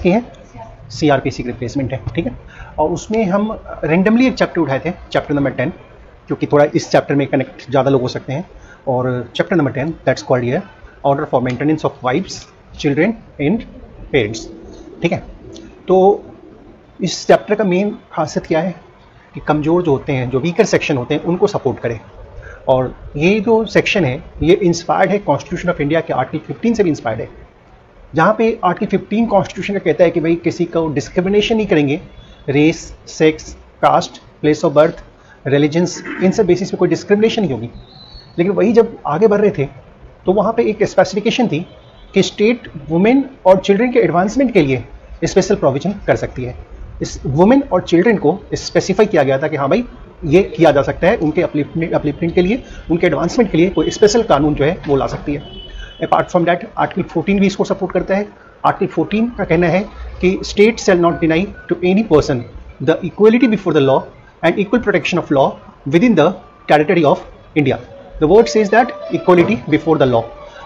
किसकी है? CRPC की रिप्लेसमेंट है, ठीक है। और उसमें हम रेंडमली एक चैप्टर उठाए थे, चैप्टर नंबर 10, क्योंकि थोड़ा इस चैप्टर में कनेक्ट ज़्यादा लोग हो सकते हैं। और chapter number 10 that's called here order for maintenance of wives, children and parents, ठीक है। तो इस चैप्टर का मेन खासियत क्या है कि कमज़ोर जो होते हैं, जो वीकर सेक्शन होते हैं, उनको सपोर्ट करें। और ये जो सेक्शन है ये इंस्पायर्ड है कॉन्स्टिट्यूशन ऑफ इंडिया के आर्टिकल 15 से भी इंस्पायर्ड है, जहाँ पे आर्टिकल 15 कॉन्स्टिट्यूशन का कहता है कि भाई किसी को डिस्क्रिमिनेशन नहीं करेंगे, race, sex, caste, place of birth, religions, इन सब बेसिस पे कोई डिस्क्रिमिनेशन नहीं होगी। लेकिन वही जब आगे बढ़ रहे थे तो वहाँ पे एक स्पेसिफिकेशन थी कि स्टेट वुमेन और चिल्ड्रन के एडवांसमेंट के लिए स्पेशल प्रोविजन कर सकती है। इस वुमेन और चिल्ड्रन को स्पेसिफाई किया गया था कि हाँ भाई ये किया जा सकता है, उनके अपलिफ्टमेंट के लिए, उनके एडवांसमेंट के लिए कोई स्पेशल कानून जो है वो ला सकती है। अपार्ट फ्रॉम दैट आर्टिकल 14 भी इसको सपोर्ट करता है। आर्टिकल 14 का कहना है कि state shall not deny to any person the equality before the law and equal protection of law within the territory of India. The word says that equality before the law.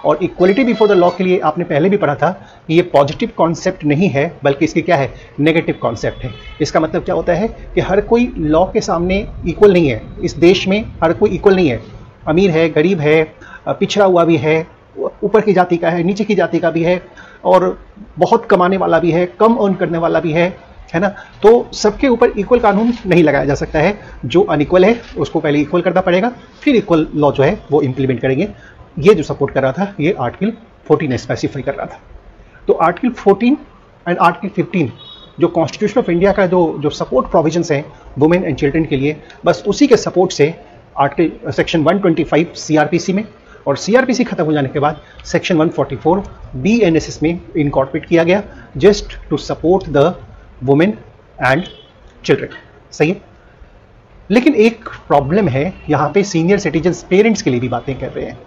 और equality before the law के लिए आपने पहले भी पढ़ा था कि ये पॉजिटिव कॉन्सेप्ट नहीं है, बल्कि इसकी क्या है, नेगेटिव कॉन्सेप्ट है। इसका मतलब क्या होता है कि हर कोई लॉ के सामने इक्वल नहीं है। इस देश में हर कोई इक्वल नहीं है, अमीर है, गरीब है, पिछड़ा हुआ भी है, ऊपर की जाति का है, नीचे की जाति का भी है, और बहुत कमाने वाला भी है, कम अर्न करने वाला भी है ना। तो सबके ऊपर इक्वल कानून नहीं लगाया जा सकता है। जो अनइक्वल है उसको पहले इक्वल करना पड़ेगा, फिर इक्वल लॉ जो है वो इम्प्लीमेंट करेंगे। ये जो सपोर्ट कर रहा था ये आर्टिकल 14 स्पेसिफाई कर रहा था। तो आर्टिकल 14 एंड आर्टिकल 15 जो कॉन्स्टिट्यूशन ऑफ इंडिया का जो सपोर्ट प्रोविजंस हैं वुमेन एंड चिल्ड्रन के लिए, बस उसी के सपोर्ट से आर्टिकल सेक्शन 125 CRPC में, और CRPC खत्म हो जाने के बाद सेक्शन 144 BNSS में इनकॉर्पोरेट किया गया, just to support the women and children. सही है। लेकिन एक प्रॉब्लम है यहाँ पे, सीनियर सिटीजन्स, पेरेंट्स के लिए भी बातें कर रहे हैं।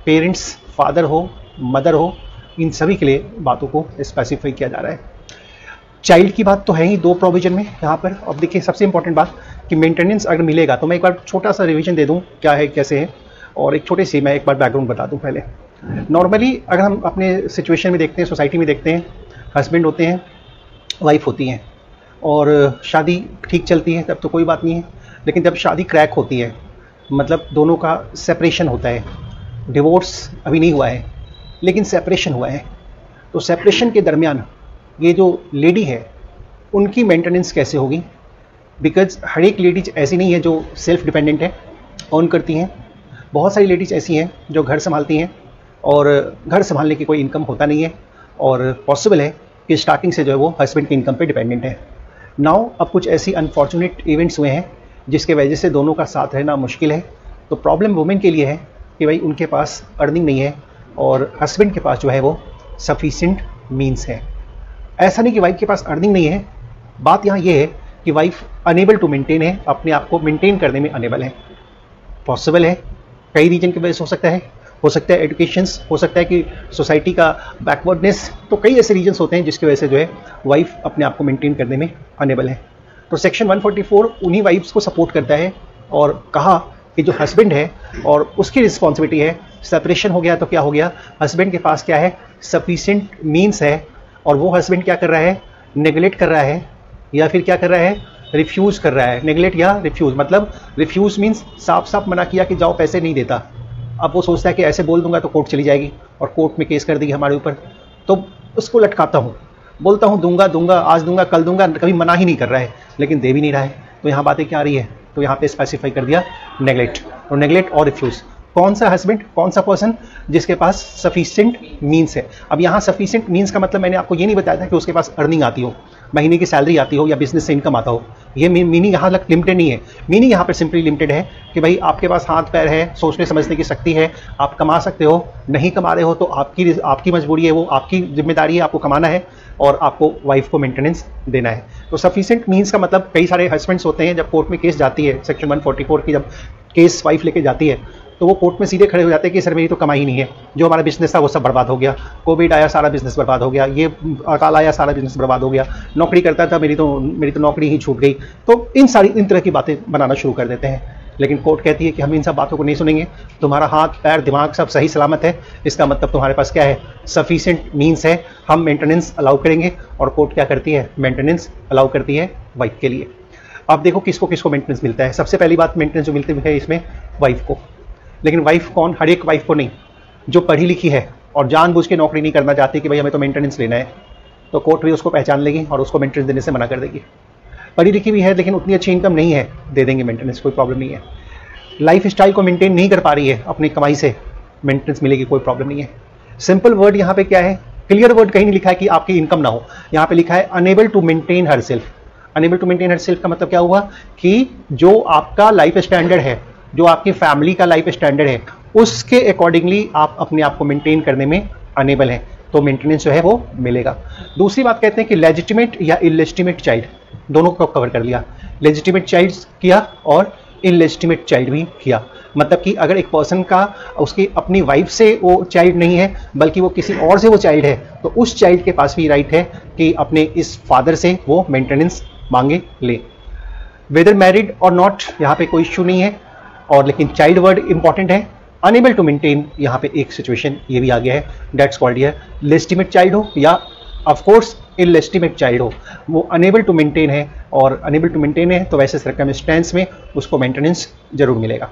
पेरेंट्स, फादर हो, मदर हो, इन सभी के लिए बातों को स्पेसिफाई किया जा रहा है। चाइल्ड की बात तो है ही 2 प्रोविजन में यहाँ पर। अब देखिए सबसे इंपॉर्टेंट बात कि मेंटेनेंस अगर मिलेगा, तो मैं एक बार छोटा सा रिवीजन दे दूँ क्या है कैसे है, और एक छोटी सी मैं एक बार बैकग्राउंड बता दूँ पहले। नॉर्मली अगर हम अपने सिचुएशन में देखते हैं, सोसाइटी में देखते हैं, हस्बैंड होते हैं, वाइफ होती हैं, और शादी ठीक चलती है तब तो कोई बात नहीं है। लेकिन जब शादी क्रैक होती है, मतलब दोनों का सेपरेशन होता है, डिवोर्स अभी नहीं हुआ है लेकिन सेपरेशन हुआ है, तो सेपरेशन के दरमियान ये जो लेडी है उनकी मेंटेनेंस कैसे होगी? बिकॉज हर एक लेडीज ऐसी नहीं है जो सेल्फ डिपेंडेंट है, अर्न करती हैं। बहुत सारी लेडीज ऐसी हैं जो घर संभालती हैं, और घर संभालने की कोई इनकम होता नहीं है, और पॉसिबल है कि स्टार्टिंग से जो है वो हस्बैंड की इनकम पे डिपेंडेंट है। नाउ अब कुछ ऐसी अनफॉर्चुनेट इवेंट्स हुए हैं जिसके वजह से दोनों का साथ रहना मुश्किल है। तो प्रॉब्लम वुमेन के लिए है कि भाई उनके पास अर्निंग नहीं है, और हस्बैंड के पास जो है वो सफिशिएंट मीन्स है। ऐसा नहीं कि वाइफ के पास अर्निंग नहीं है, बात यहाँ ये है कि वाइफ अनेबल टू मेंटेन है, अपने आप को मेंटेन करने में अनेबल है। पॉसिबल है, कई रीजन की वजह से हो सकता है एजुकेशंस, हो सकता है कि सोसाइटी का बैकवर्डनेस, तो कई ऐसे रीजन्स होते हैं जिसकी वजह से जो है वाइफ अपने आप को मेंटेन करने में अनेबल है। तो सेक्शन 144 उन्हीं वाइफ्स को सपोर्ट करता है, और कहा कि जो हस्बैंड है और उसकी रिस्पॉन्सिबिलिटी है, सेपरेशन हो गया तो क्या हो गया, हस्बैंड के पास क्या है, सफिशिएंट मीन्स है, और वो हस्बैंड क्या कर रहा है, नेगलेक्ट कर रहा है, या फिर क्या कर रहा है, रिफ्यूज़ कर रहा है। नेगलेक्ट या रिफ्यूज़, मतलब रिफ्यूज़ मीन्स साफ साफ मना किया कि जाओ, पैसे नहीं देता। अब वो सोचता है कि ऐसे बोल दूंगा तो कोर्ट चली जाएगी और कोर्ट में केस कर देगी हमारे ऊपर, तो उसको लटकाता हूँ, बोलता हूँ दूंगा दूंगा, आज दूंगा कल दूंगा, कभी मना ही नहीं कर रहा है, लेकिन दे भी नहीं रहा है। तो यहाँ बातें क्या आ रही है, तो यहाँ पे स्पेसिफाई कर दिया नेगलेक्ट, और नेगलेक्ट और रिफ्यूज़। कौन सा हस्बैंड, कौन सा पर्सन जिसके पास सफिशिएंट मीन्स है। अब यहाँ सफिशिएंट मीन्स का मतलब मैंने आपको ये नहीं बताया था कि उसके पास अर्निंग आती हो, महीने की सैलरी आती हो, या बिजनेस से इनकम आता हो। ये मीनिंग यहाँ तक लिमिटेड नहीं है। मीनिंग यहाँ पर सिंपली लिमिटेड है कि भाई आपके पास हाथ पैर है, सोचने समझने की शक्ति है, आप कमा सकते हो, नहीं कमा रहे हो तो आपकी मजबूरी है, वो आपकी जिम्मेदारी है, आपको कमाना है और आपको वाइफ को मेंटेनेंस देना है। तो सफिशिएंट मीन्स का मतलब, कई सारे हस्बैंड्स होते हैं जब कोर्ट में केस जाती है, सेक्शन 144 की जब केस वाइफ लेके जाती है, तो वो कोर्ट में सीधे खड़े हो जाते हैं कि सर मेरी तो कमाई नहीं है, जो हमारा बिजनेस था वो सब बर्बाद हो गया, कोविड आया सारा बिजनेस बर्बाद हो गया, ये अकाल आया सारा बिजनेस बर्बाद हो गया, नौकरी करता था मेरी तो नौकरी ही छूट गई। तो इन तरह की बातें बनाना शुरू कर देते हैं। लेकिन कोर्ट कहती है कि हम इन सब बातों को नहीं सुनेंगे, तुम्हारा हाथ पैर दिमाग सब सही सलामत है, इसका मतलब तुम्हारे पास क्या है, सफिशिएंट मीन्स है, हम मेंटेनेंस अलाउ करेंगे। और कोर्ट क्या करती है, मेंटेनेंस अलाउ करती है वाइफ के लिए। अब देखो किसको किसको मेंटेनेंस मिलता है। सबसे पहली बात मेंटेनेंस जो मिलती है इसमें वाइफ को, लेकिन वाइफ कौन, हर एक वाइफ को नहीं, जो पढ़ी लिखी है और जानबूझ के नौकरी नहीं करना चाहती कि भाई हमें तो मेंटेनेंस लेना है, तो कोर्ट भी उसको पहचान लेगी और उसको मेंटेनेंस देने से मना कर देगी। पढ़ी लिखी भी है लेकिन उतनी अच्छी इनकम नहीं है, दे देंगे मेंटेनेंस, कोई प्रॉब्लम नहीं है। लाइफ स्टाइल को मेंटेन नहीं कर पा रही है अपनी कमाई से, मेंटेनेंस मिलेगी, कोई प्रॉब्लम नहीं है। सिंपल वर्ड यहाँ पे क्या है, क्लियर वर्ड कहीं नहीं लिखा है कि आपकी इनकम ना हो, यहाँ पे लिखा है unable to maintain herself. Unable to maintain herself का मतलब क्या हुआ कि जो आपका लाइफ स्टैंडर्ड है, जो आपकी फैमिली का लाइफ स्टैंडर्ड है, उसके अकॉर्डिंगली आप अपने आप को मेंटेन करने में अनेबल हैं, तो मेंटेनेंस जो है वो मिलेगा। दूसरी बात कहते हैं कि लेजिटिमेट या इलेजिटिमेट चाइल्ड, दोनों को कवर कर लिया, लेजिटिमेट चाइल्ड किया और इलेजिटिमेट चाइल्ड भी किया। मतलब कि अगर एक पर्सन का उसकी अपनी वाइफ से वो चाइल्ड नहीं है बल्कि वो किसी और से वो चाइल्ड है, तो उस चाइल्ड के पास भी राइट है कि अपने इस फादर से वो मेंटेनेंस मांगे ले। वेदर मैरिड और नॉट, यहाँ पे कोई इश्यू नहीं है, और लेकिन चाइल्ड वर्ड इंपॉर्टेंट है। अनेबल टू मेंटेन, यहाँ पे एक सिचुएशन ये भी आ गया है, that's called here legitimate child हो या ऑफ कोर्स इलेजिटिमेट चाइल्ड हो, वो अनेबल टू मेंटेन है, और अनेबल टू मेंटेन है तो वैसे सर्कमस्टेंस में उसको मेंटेनेंस जरूर मिलेगा।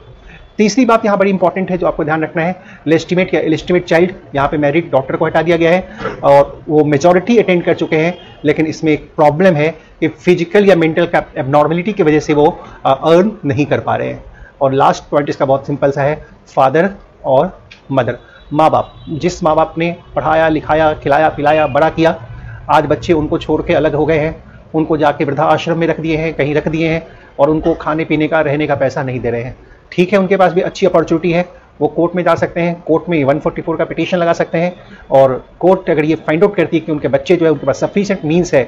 तीसरी बात यहाँ बड़ी इंपॉर्टेंट है जो आपको ध्यान रखना है, लेजिटिमेट या इलेजिटिमेट चाइल्ड, यहाँ पे मैरिड डॉक्टर को हटा दिया गया है और वो मेजॉरिटी अटेंड कर चुके हैं, लेकिन इसमें एक प्रॉब्लम है कि फिजिकल या मेंटल एबनॉर्मलिटी की वजह से वो अर्न नहीं कर पा रहे हैं। और लास्ट पॉइंट इसका बहुत सिंपल सा है, फादर और मदर, माँ बाप, जिस माँ बाप ने पढ़ाया लिखाया खिलाया पिलाया बड़ा किया, आज बच्चे उनको छोड़ के अलग हो गए हैं, उनको जाके वृद्धा आश्रम में रख दिए हैं, कहीं रख दिए हैं, और उनको खाने पीने का रहने का पैसा नहीं दे रहे हैं। ठीक है, उनके पास भी अच्छी अपॉर्चुनिटी है, वो कोर्ट में जा सकते हैं, कोर्ट में 144 का पिटीशन लगा सकते हैं, और कोर्ट अगर ये फाइंड आउट करती है कि उनके बच्चे जो है उनके पास सफिशिएंट मीन्स है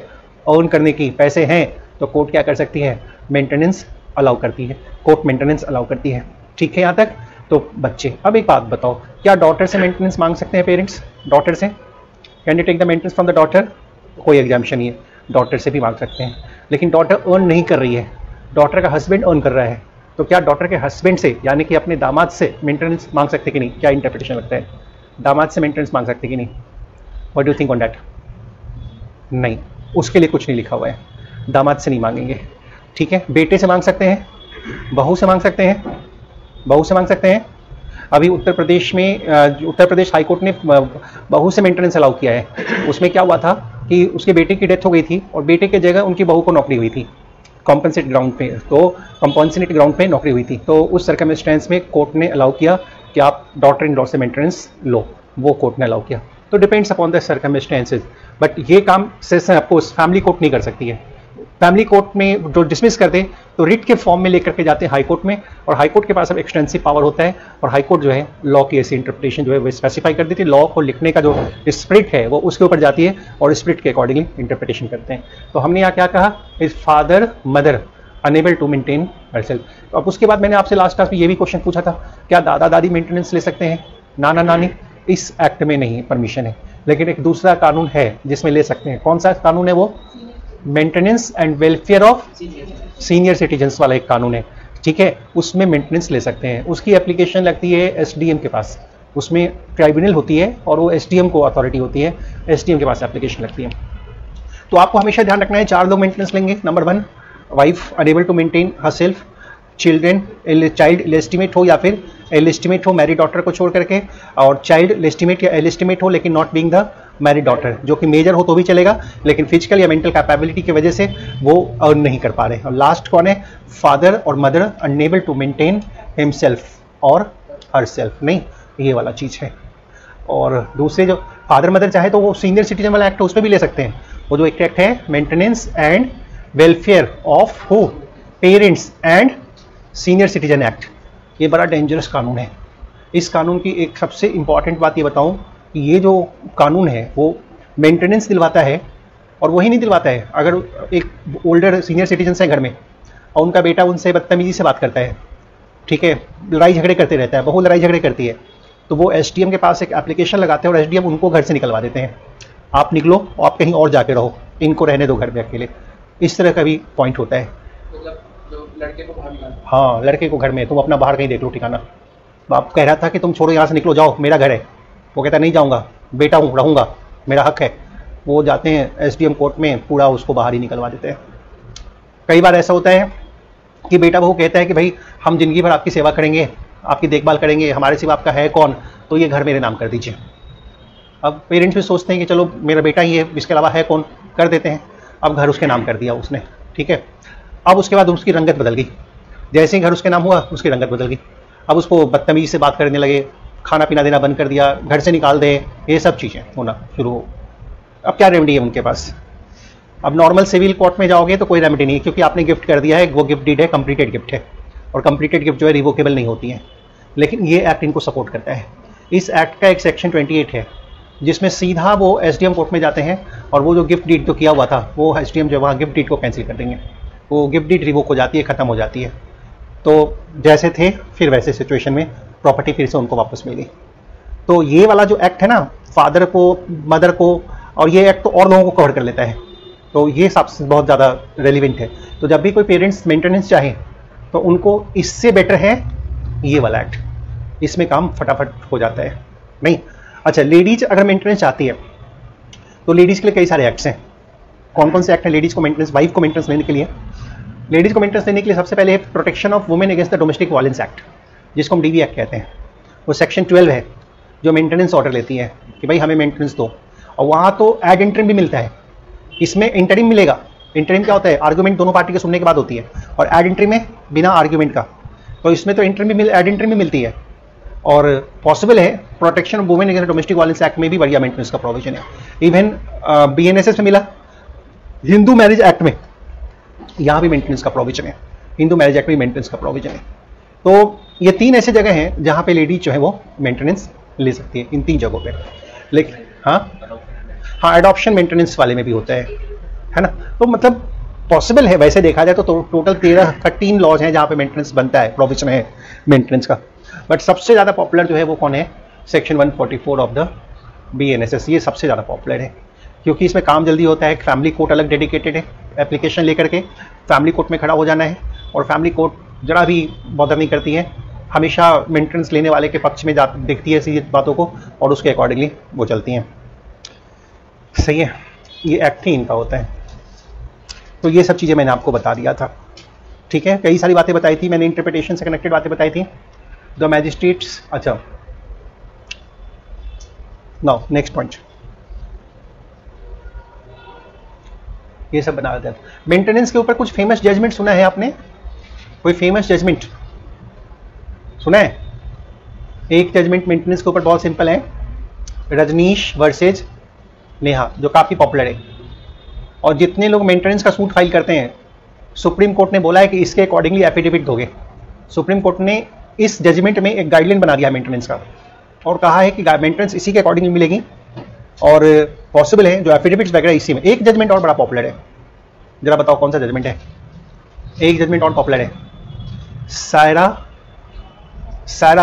अर्न करने की, पैसे हैं, तो कोर्ट क्या कर सकती है, मेंटेनेंस अलाउ करती है, कोर्ट मेंटेनेंस अलाउ करती है। ठीक है यहाँ तक। तो बच्चे, अब एक बात बताओ, क्या डॉटर से मेंटेनेंस मांग सकते हैं पेरेंट्स, डॉटर से, can you take the maintenance from the daughter, कोई एग्जाम्पशन नहीं है, डॉटर से भी मांग सकते हैं। लेकिन डॉटर अर्न नहीं कर रही है, डॉटर का हस्बैंड अर्न कर रहा है, तो क्या डॉटर के हस्बैंड से यानी कि अपने दामाद से मेंटेनेंस मांग सकते कि नहीं, क्या इंटरप्रिटेशन लगता है, दामाद से मेंटेनेंस मांग सकते कि नहीं, what do you think on that? नहीं, उसके लिए कुछ नहीं लिखा हुआ है, दामाद से नहीं मांगेंगे। ठीक है, बेटे से मांग सकते हैं, बहू से मांग सकते हैं, बहू से मांग सकते हैं। अभी उत्तर प्रदेश में उत्तर प्रदेश हाईकोर्ट ने बहू से मेंटेनेंस अलाउ किया है। उसमें क्या हुआ था कि उसके बेटे की डेथ हो गई थी और बेटे की जगह उनकी बहू को नौकरी हुई थी कॉम्पनसेट ग्राउंड पे, तो कंपनसेट ग्राउंड पे नौकरी हुई थी, तो उस सर्कमस्टेंस में कोर्ट ने अलाउ किया कि आप डॉटर इन लॉ से मेंटेनेंस लो, वो कोर्ट ने अलाउ किया। तो depends upon the circumstances, but ये काम से आपको फैमिली कोर्ट नहीं कर सकती है। फैमिली कोर्ट में जो डिसमिस कर दे तो रिट के फॉर्म में लेकर के जाते हैं हाई कोर्ट में, और हाई कोर्ट के पास अब एक्सटेंसिव पावर होता है, और हाई कोर्ट जो है लॉ की ऐसी इंटरप्रिटेशन जो है वो स्पेसिफाई कर देती है, लॉ को लिखने का जो स्पिरिट है वो उसके ऊपर जाती है और स्पिरिट के अकॉर्डिंगली इंटरप्रिटेशन करते हैं। तो हमने यहाँ क्या कहा, is father mother unable to maintain herself. तो अब उसके बाद मैंने आपसे लास्ट क्लास में ये भी क्वेश्चन पूछा था, क्या दादा दादी मेंटेनेंस ले सकते हैं, नाना नानी? इस एक्ट में नहीं परमिशन है, लेकिन एक दूसरा कानून है जिसमें ले सकते हैं। कौन सा कानून है वो? Maintenance and welfare of senior citizens वाला एक कानून है। ठीक है, उसमें मेंटेनेंस ले सकते हैं। उसकी एप्लीकेशन लगती है एसडीएम के पास, उसमें ट्राइब्यूनल होती है और वो एसडीएम को अथॉरिटी होती है, एसडीएम के पास एप्लीकेशन लगती है। तो आपको हमेशा ध्यान रखना है, 4 लोग मेंटेनेंस लेंगे। Number 1, wife enable to maintain herself, children child illegitimate हो या फिर एलिस्टिमेट हो मैरिड डॉटर को छोड़ करके, और चाइल्ड लेस्टिमेट या एलिस्टिमेट हो लेकिन not being the married daughter, जो कि मेजर हो तो भी चलेगा लेकिन फिजिकल या मेंटल कैपेबिलिटी की वजह से वो अर्न नहीं कर पा रहे। और लास्ट कौन है? फादर और mother unable to maintain himself और हरसेल्फ, नहीं ये वाला चीज है। और दूसरे जो फादर मदर चाहे तो वो सीनियर सिटीजन वाला एक्ट है, उसमें भी ले सकते हैं। वो जो एक एक्ट है maintenance and welfare of who, parents and senior citizen act, ये बड़ा डेंजरस कानून है। इस कानून की एक सबसे इंपॉर्टेंट बात ये बताऊं कि ये जो कानून है वो मेंटेनेंस दिलवाता है, और वही नहीं दिलवाता है अगर एक ओल्डर सीनियर सिटीजन है घर में और उनका बेटा उनसे बदतमीजी से बात करता है, ठीक है, लड़ाई झगड़े करते रहता है, बहू लड़ाई झगड़े करती है, तो वो एसडीएम के पास एक एप्लीकेशन लगाते हैं और एसडीएम उनको घर से निकलवा देते हैं, आप निकलो और आप कहीं और जाके रहो, इनको रहने दो घर में अकेले। इस तरह का भी पॉइंट होता है। मतलब जो लड़के को बाहर निकाल, हाँ लड़के को घर में, तुम अपना बाहर कहीं देख लो ठिकाना। बाप कह रहा था कि तुम छोड़ो यहाँ से, निकलो, जाओ, मेरा घर है। वो कहता नहीं जाऊँगा, बेटा हूँ, रहूँगा, मेरा हक है। वो जाते हैं एसडीएम कोर्ट में, पूरा उसको बाहर ही निकलवा देते हैं। कई बार ऐसा होता है कि बेटा बहू कहता है कि भाई हम ज़िंदगी भर आपकी सेवा करेंगे, आपकी देखभाल करेंगे, हमारे सिवा आपका है कौन, तो ये घर मेरे नाम कर दीजिए। अब पेरेंट्स भी सोचते हैं कि चलो मेरा बेटा ही है, इसके अलावा है कौन, कर देते हैं। अब घर उसके नाम कर दिया उसने, ठीक है। अब उसके बाद उसकी रंगत बदल गई, जैसे ही घर उसके नाम हुआ उसकी रंगत बदल गई। अब उसको बदतमीजी से बात करने लगे, खाना पीना देना बंद कर दिया, घर से निकाल दे, ये सब चीज़ें होना शुरू हो। अब क्या रेमेडी है उनके पास? अब नॉर्मल सिविल कोर्ट में जाओगे तो कोई रेमेडी नहीं है, क्योंकि आपने गिफ्ट कर दिया है, वो गिफ्ट डीड है, कंप्लीटेड गिफ्ट है, और कंप्लीटेड गिफ्ट जो है रिवोकेबल नहीं होती है। लेकिन ये एक्ट इनको सपोर्ट करता है। इस एक्ट का एक सेक्शन 28 है जिसमें सीधा वो एसडीएम कोर्ट में जाते हैं, और वो जो गिफ्ट डीड तो किया हुआ था वो एसडीएम जो वहाँ गिफ्ट डीड को कैंसिल कर देंगे, वो गिफ्ट डीड रिवोक हो जाती है, ख़त्म हो जाती है। तो जैसे थे फिर वैसे सिचुएशन में प्रॉपर्टी फिर से उनको वापस मिल गई। तो ये वाला जो एक्ट है ना, फादर को, मदर को, और ये एक्ट तो और लोगों को कवर कर लेता है, तो ये सबसे बहुत ज़्यादा रेलिवेंट है। तो जब भी कोई पेरेंट्स मेंटेनेंस चाहे तो उनको इससे बेटर है ये वाला एक्ट, इसमें काम फटाफट हो जाता है। नहीं, अच्छा, लेडीज अगर मेंटेनेंस चाहती है तो लेडीज़ के लिए कई सारे एक्ट्स हैं। कौन कौन से एक्ट हैं लेडीज़ को मेंटेनेंस, वाइफ को मेंटेनेंस देने के लिए? लेडीज़ को मेंटेनेंस देने के लिए सबसे पहले है protection of women against the domestic violence act, जिसको हम डीवी एक्ट कहते हैं। वो सेक्शन 12 है जो मेंटेनेंस ऑर्डर लेती है कि भाई हमें मेंटेनेंस दो, और वहाँ तो एड इंटरिम भी मिलता है। इसमें इंटरिम मिलेगा। इंटरिम क्या होता है? आर्गूमेंट दोनों पार्टी के सुनने के बाद होती है, और एड इंटरिम है बिना आर्गूमेंट का। तो इसमें तो इंटरिम भी, एड इंटरिम भी मिलती है, और पॉसिबल है protection of women against domestic violence act में भी बढ़िया मेंटेनेंस का प्रोविजन है। इवन बीएनएसएस में मिला, हिंदू मैरिज एक्ट में यहाँ भी मेंटेनेंस का प्रोविजन है, हिंदू मैरिज एक्ट में मेंटेनेंस का प्रोविजन है। तो ये 3 ऐसे जगह हैं जहाँ पे लेडीज जो है वो मेंटेनेंस ले सकती है, इन 3 जगहों पे। लेकिन हाँ एडॉप्शन मेंटेनेंस वाले में भी होता है ना। तो मतलब पॉसिबल है, वैसे देखा जाए तो टोटल 13 लॉज हैं जहाँ पे मेंटेनेंस बनता है, प्रोविजन है मेंटेनेंस का। बट सबसे ज़्यादा पॉपुलर जो है वो कौन है? Section 144 of the BNSS. ये सबसे ज़्यादा पॉपुलर है क्योंकि इसमें काम जल्दी होता है। फैमिली कोर्ट अलग डेडिकेटेड है, एप्लीकेशन लेकर के फैमिली कोर्ट में खड़ा हो जाना है, और फैमिली कोर्ट जरा भी बॉदर नहीं करती है, हमेशा मेंटेनेंस लेने वाले के पक्ष में देखती है ऐसी बातों को, और उसके अकॉर्डिंगली वो चलती हैं। सही है, ये एक्ट ही इनका होता है। तो ये सब चीज़ें मैंने आपको बता दिया था, ठीक है। कई सारी बातें बताई थी मैंने, इंटरप्रिटेशन से कनेक्टेड बातें बताई थी। द मैजिस्ट्रेट्स, अच्छा नाउ नेक्स्ट पॉइंट, ये सब बना देते हैं। मेंटेनेंस के ऊपर कुछ फेमस जजमेंट सुना है आपने? कोई फेमस जजमेंट सुना है? एक जजमेंट मेंटेनेंस के ऊपर बहुत सिंपल है, रजनीश वर्सेज नेहा, जो काफ़ी पॉपुलर है। और जितने लोग मेंटेनेंस का सूट फाइल करते हैं, सुप्रीम कोर्ट ने बोला है कि इसके अकॉर्डिंगली एफिडेविट दोगे। सुप्रीम कोर्ट ने इस जजमेंट में एक गाइडलाइन बना दिया मेंटेनेंस का, और कहा है कि मेंटेनेंस इसी के अकॉर्डिंगली मिलेगी, और पॉसिबल है जो एफिडेविट्स वगैरह इसी में। एक जजमेंट और बड़ा पॉपुलर है, जरा बताओ कौन सा जजमेंट है? एक जजमेंट और पॉपुलर है, Saira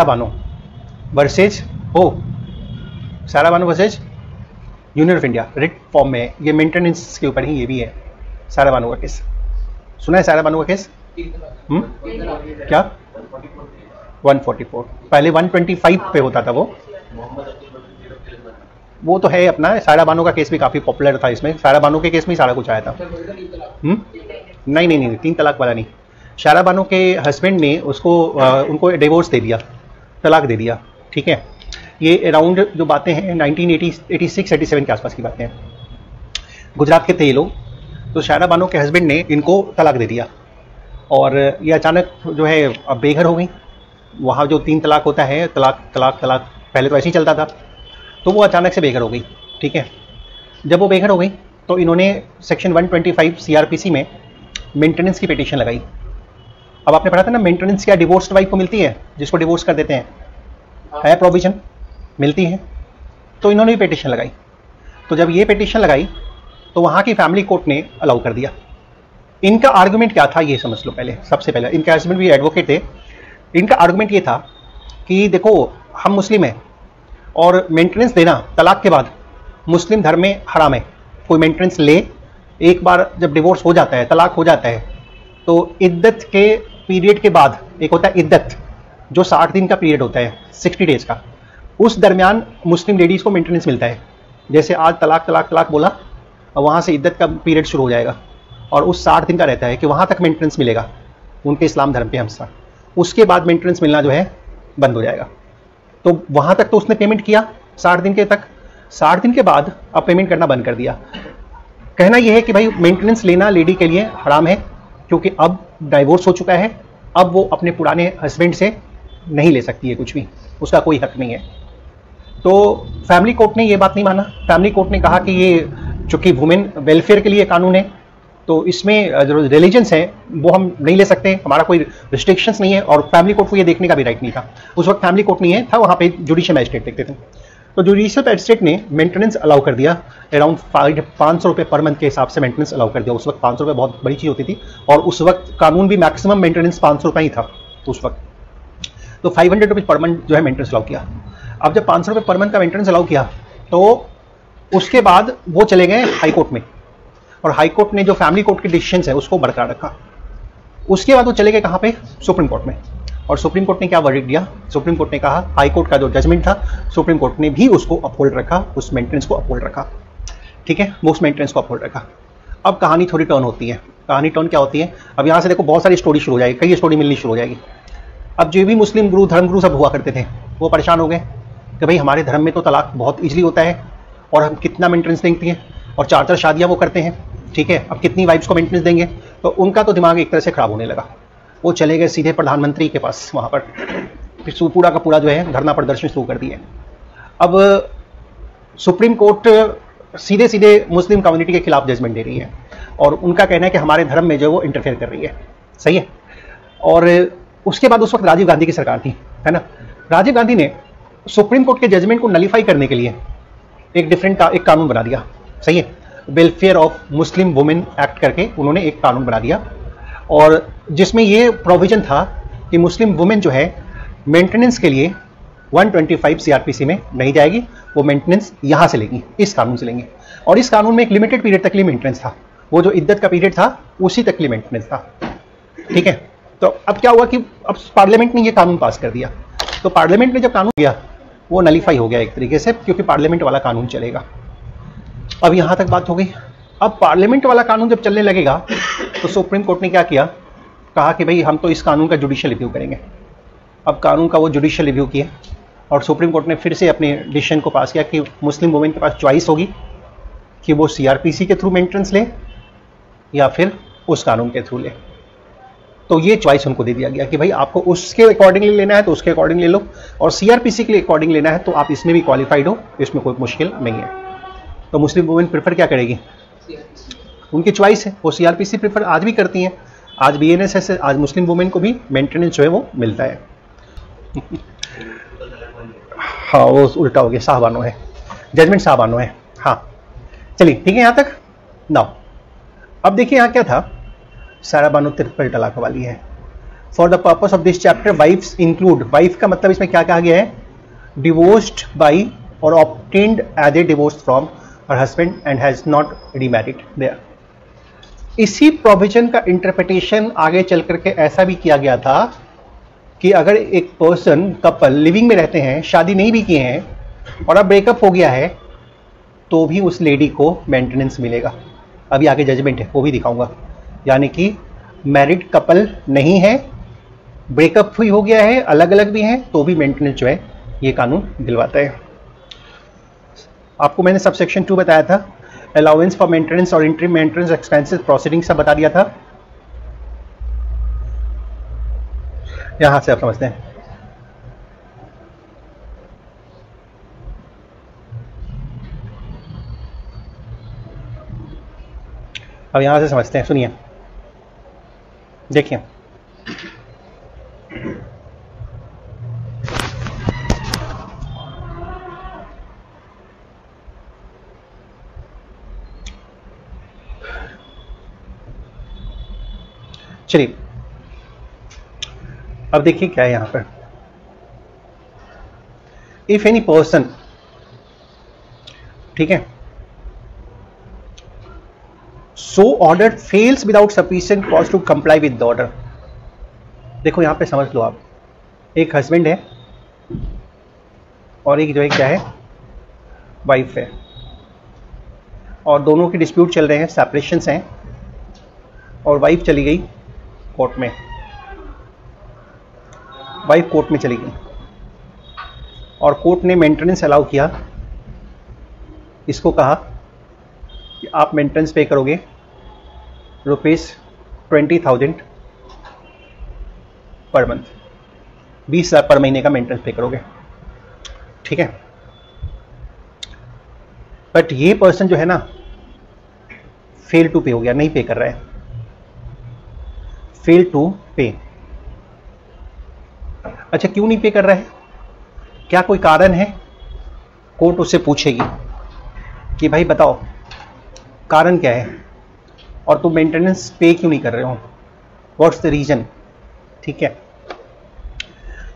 Bano versus Saira Bano versus union of India, writ form में। ये मेंटेनेंस के ऊपर ही ये भी है, सायरा बानो का केस। सुना है सायरा बानो का केस? क्या 144? पहले 125 पे होता था वो तो है अपना। सायरा बानो का केस भी काफ़ी पॉपुलर था, इसमें सायरा बानो के केस में ही सारा कुछ आया था। नहीं 3 तलाक वाला नहीं। सायरा बानो के हस्बैंड ने उनको डिवोर्स दे दिया, तलाक दे दिया, ठीक है। ये अराउंड जो बातें हैं 1986-87 के आसपास की बातें हैं। गुजरात के थे ये लोग। तो सायरा बानो के हस्बैंड ने इनको तलाक दे दिया, और ये अचानक जो है अब बेघर हो गई। वहाँ जो 3 तलाक होता है, तलाक पहले तो ऐसे ही चलता था, तो वो अचानक से बेघर हो गई, ठीक है। जब वो बेघर हो गई तो इन्होंने सेक्शन 125 सीआरपीसी में मेंटेनेंस की पिटीशन लगाई। अब आपने पढ़ा था ना, मेंटेनेंस क्या डिवोर्स्ड वाइफ को मिलती है, जिसको डिवोर्स कर देते हैं, है प्रोविजन, मिलती है। तो इन्होंने भी पिटीशन लगाई। तो जब ये पिटीशन लगाई तो वहाँ की फैमिली कोर्ट ने अलाउ कर दिया। इनका आर्गुमेंट क्या था ये समझ लो पहले। सबसे पहले इनके हस्बैंड भी एडवोकेट थे। इनका आर्गुमेंट ये था कि देखो हम मुस्लिम हैं, और मेंटेनेंस देना तलाक के बाद मुस्लिम धर्म में हराम है। कोई मेंटेनेंस ले, एक बार जब डिवोर्स हो जाता है, तलाक हो जाता है, तो इद्दत के पीरियड के बाद एक होता है इद्दत, जो 60 दिन का पीरियड होता है, 60 डेज का, उस दरमियान मुस्लिम लेडीज को मेंटेनेंस मिलता है। जैसे आज तलाक तलाक तलाक बोला, और वहाँ से इद्दत का पीरियड शुरू हो जाएगा और उस 60 दिन का रहता है कि वहाँ तक मेंटेनेंस मिलेगा उनके इस्लाम धर्म के अनुसार। उसके बाद मेंटेनेंस मिलना जो है बंद हो जाएगा। तो वहाँ तक तो उसने पेमेंट किया 60 दिन के तक, 60 दिन के बाद अब पेमेंट करना बंद कर दिया। कहना यह है कि भाई मेंटेनेंस लेना लेडी के लिए हराम है, क्योंकि अब डाइवोर्स हो चुका है, अब वो अपने पुराने हस्बैंड से नहीं ले सकती है कुछ भी, उसका कोई हक नहीं है। तो फैमिली कोर्ट ने ये बात नहीं माना। फैमिली कोर्ट ने कहा कि ये चूंकि वुमेन वेलफेयर के लिए कानून है, तो इसमें जो रिलीजन्स है वो हम नहीं ले सकते, हमारा कोई रिस्ट्रिक्शंस नहीं है, और फैमिली कोर्ट को ये देखने का भी राइट नहीं था। उस वक्त फैमिली कोर्ट नहीं है था, वहाँ पे जुडिशियल मैजिस्ट्रेट देखते थे। तो जुडिशियल मैजिस्ट्रेट ने मेंटेनेंस अलाउ कर दिया, अराउंड 500 रुपये पर मंथ के हिसाब से मेंटेनेंस अलाउ कर दिया। उस वक्त 500 रुपये बहुत बड़ी चीज़ होती थी, और उस वक्त कानून भी मैक्सिमम मेंटेनेंस 500 रुपये ही था उस वक्त। तो 500 रुपीज़ पर मंथ जो है मेंटेनेंस अलाउ किया। अब जब 500 रुपये पर मंथ का मेंटेनेंस अलाउ किया, तो उसके बाद वो चले गए हाई कोर्ट में, और हाई कोर्ट ने जो फैमिली कोर्ट के डिसीजंस है उसको बरकरार रखा। उसके बाद वो चले गए कहाँ पे? सुप्रीम कोर्ट में। और सुप्रीम कोर्ट ने क्या वर्डिक्ट दिया? सुप्रीम कोर्ट ने कहा, हाई कोर्ट का जो जजमेंट था सुप्रीम कोर्ट ने भी उसको अपहोल्ड रखा, उस मेंटेनेंस को अपहोल्ड रखा। ठीक है, वो उस मेंटेनेंस को अपहोल्ड रखा। अब कहानी थोड़ी टर्न होती है। कहानी टर्न क्या होती है? अब यहाँ से देखो बहुत सारी स्टोरी शुरू हो जाएगी, कई स्टोरी मिलनी शुरू हो जाएगी। अब जो भी मुस्लिम गुरु धर्मगुरु सब हुआ करते थे वो परेशान हो गए कि भाई हमारे धर्म में तो तलाक बहुत ईजिली होता है, और हम कितना मेंटेनेंस देंगे, और 4-4 शादियाँ वो करते हैं। ठीक है, अब कितनी वाइफ्स को मेंटेनेंस देंगे? तो उनका तो दिमाग एक तरह से खराब होने लगा। वो चले गए सीधे प्रधानमंत्री के पास, वहाँ पर फिर पूरा का पूरा जो है धरना प्रदर्शन शुरू कर दिए। अब सुप्रीम कोर्ट सीधे सीधे मुस्लिम कम्युनिटी के खिलाफ जजमेंट दे रही है, और उनका कहना है कि हमारे धर्म में जो वो इंटरफेयर कर रही है। सही है। और उसके बाद उस वक्त राजीव गांधी की सरकार थी, है ना। राजीव गांधी ने सुप्रीम कोर्ट के जजमेंट को नलीफाई करने के लिए एक कानून बना दिया। सही है, welfare of Muslim women act करके उन्होंने एक कानून बना दिया, और जिसमें ये प्रोविजन था कि मुस्लिम वुमेन जो है मेंटेनेंस के लिए 125 सीआरपीसी में नहीं जाएगी, वो मेंटेनेंस यहाँ से लेंगी, इस कानून से लेंगे। और इस कानून में एक लिमिटेड पीरियड तक लिए मेंटेनेंस था, वो जो इद्दत का पीरियड था उसी तक लिए मेंटेनेंस था। ठीक है, तो अब क्या हुआ कि अब पार्लियामेंट ने ये कानून पास कर दिया। तो पार्लियामेंट ने जब कानून दिया वो नलीफाई हो गया एक तरीके से, क्योंकि पार्लियामेंट वाला कानून चलेगा। अब यहाँ तक बात हो गई। अब पार्लियामेंट वाला कानून जब चलने लगेगा तो सुप्रीम कोर्ट ने क्या किया? कहा कि भाई हम तो इस कानून का जुडिशियल रिव्यू करेंगे। अब कानून का वो जुडिशियल रिव्यू किया, और सुप्रीम कोर्ट ने फिर से अपने डिसीजन को पास किया कि मुस्लिम वुमेन के पास चॉइस होगी कि वो सीआरपीसी के थ्रू मेंटेनेंस ले या फिर उस कानून के थ्रू ले। तो ये चॉइस उनको दे दिया गया कि भाई आपको उसके अकॉर्डिंगली लेना है तो उसके अकॉर्डिंग ले लो, और सीआरपीसी के लिए अकॉर्डिंग लेना है तो आप इसमें भी क्वालिफाइड हो, इसमें कोई मुश्किल नहीं है। तो मुस्लिम वुमेन प्रेफर क्या करेगी? उनकी चॉइस है, वो सीआरपीसी प्रेफर आज भी करती हैं। आज बीएनएस है, आज मुस्लिम वुमेन को भी मेंटेनेंस जो है वो मिलता है। हाँ, वो उल्टा हो गया, साहबानो है, जजमेंट साहबानो है। हाँ चलिए ठीक है यहाँ तक। नाउ अब देखिए यहाँ क्या था, सारा बानो ट्रिपल तलाक वाली है। For the purpose of this chapter wives include, wife का मतलब इसमें क्या कहा गया है? डिवोर्स्ड बाई और obtained as a divorce from her husband and has not remarried there. इसी प्रोविजन का इंटरप्रिटेशन आगे चल करके ऐसा भी किया गया था कि अगर एक पर्सन कपल लिविंग में रहते हैं, शादी नहीं भी किए हैं, और अब ब्रेकअप हो गया है, तो भी उस लेडी को मेंटेनेंस मिलेगा। अभी आगे जजमेंट है, वो भी दिखाऊंगा। यानी कि मैरिड कपल नहीं है, ब्रेकअप भी हो गया है, अलग अलग भी हैं, तो भी मेंटेनेंस जो है ये कानून दिलवाता है। आपको मैंने सब सेक्शन 2 बताया था, allowance for maintenance or interim maintenance expenses proceeding सब बता दिया था। यहां से आप समझते हैं। अब यहां से समझते हैं, सुनिए, देखिए चलिए अब देखिए क्या है यहां पर। इफ एनी पर्सन, ठीक है, so order fails without sufficient cause to comply with the order. देखो यहां पे समझ लो आप, एक हस्बैंड है और एक जो है क्या है, वाइफ है, और दोनों की डिस्प्यूट चल रहे हैं, सेपरेशंस हैं, और वाइफ चली गई कोर्ट में, वाइफ कोर्ट में चली गई और कोर्ट ने मेंटेनेंस अलाउ किया, इसको कहा कि आप मेंटेनेंस पे करोगे ₹20,000 पर मंथ, 20,000 पर महीने का मेंटेनेंस पे करोगे, ठीक है। बट ये पर्सन जो है ना फेल टू पे हो गया, नहीं पे कर रहा है, फेल टू पे। अच्छा क्यों नहीं पे कर रहा है, क्या कोई कारण है? कोर्ट उससे पूछेगी कि भाई बताओ कारण क्या है और तुम मेंटेनेंस पे क्यों नहीं कर रहे हो, व्हाट्स द रीजन, ठीक है।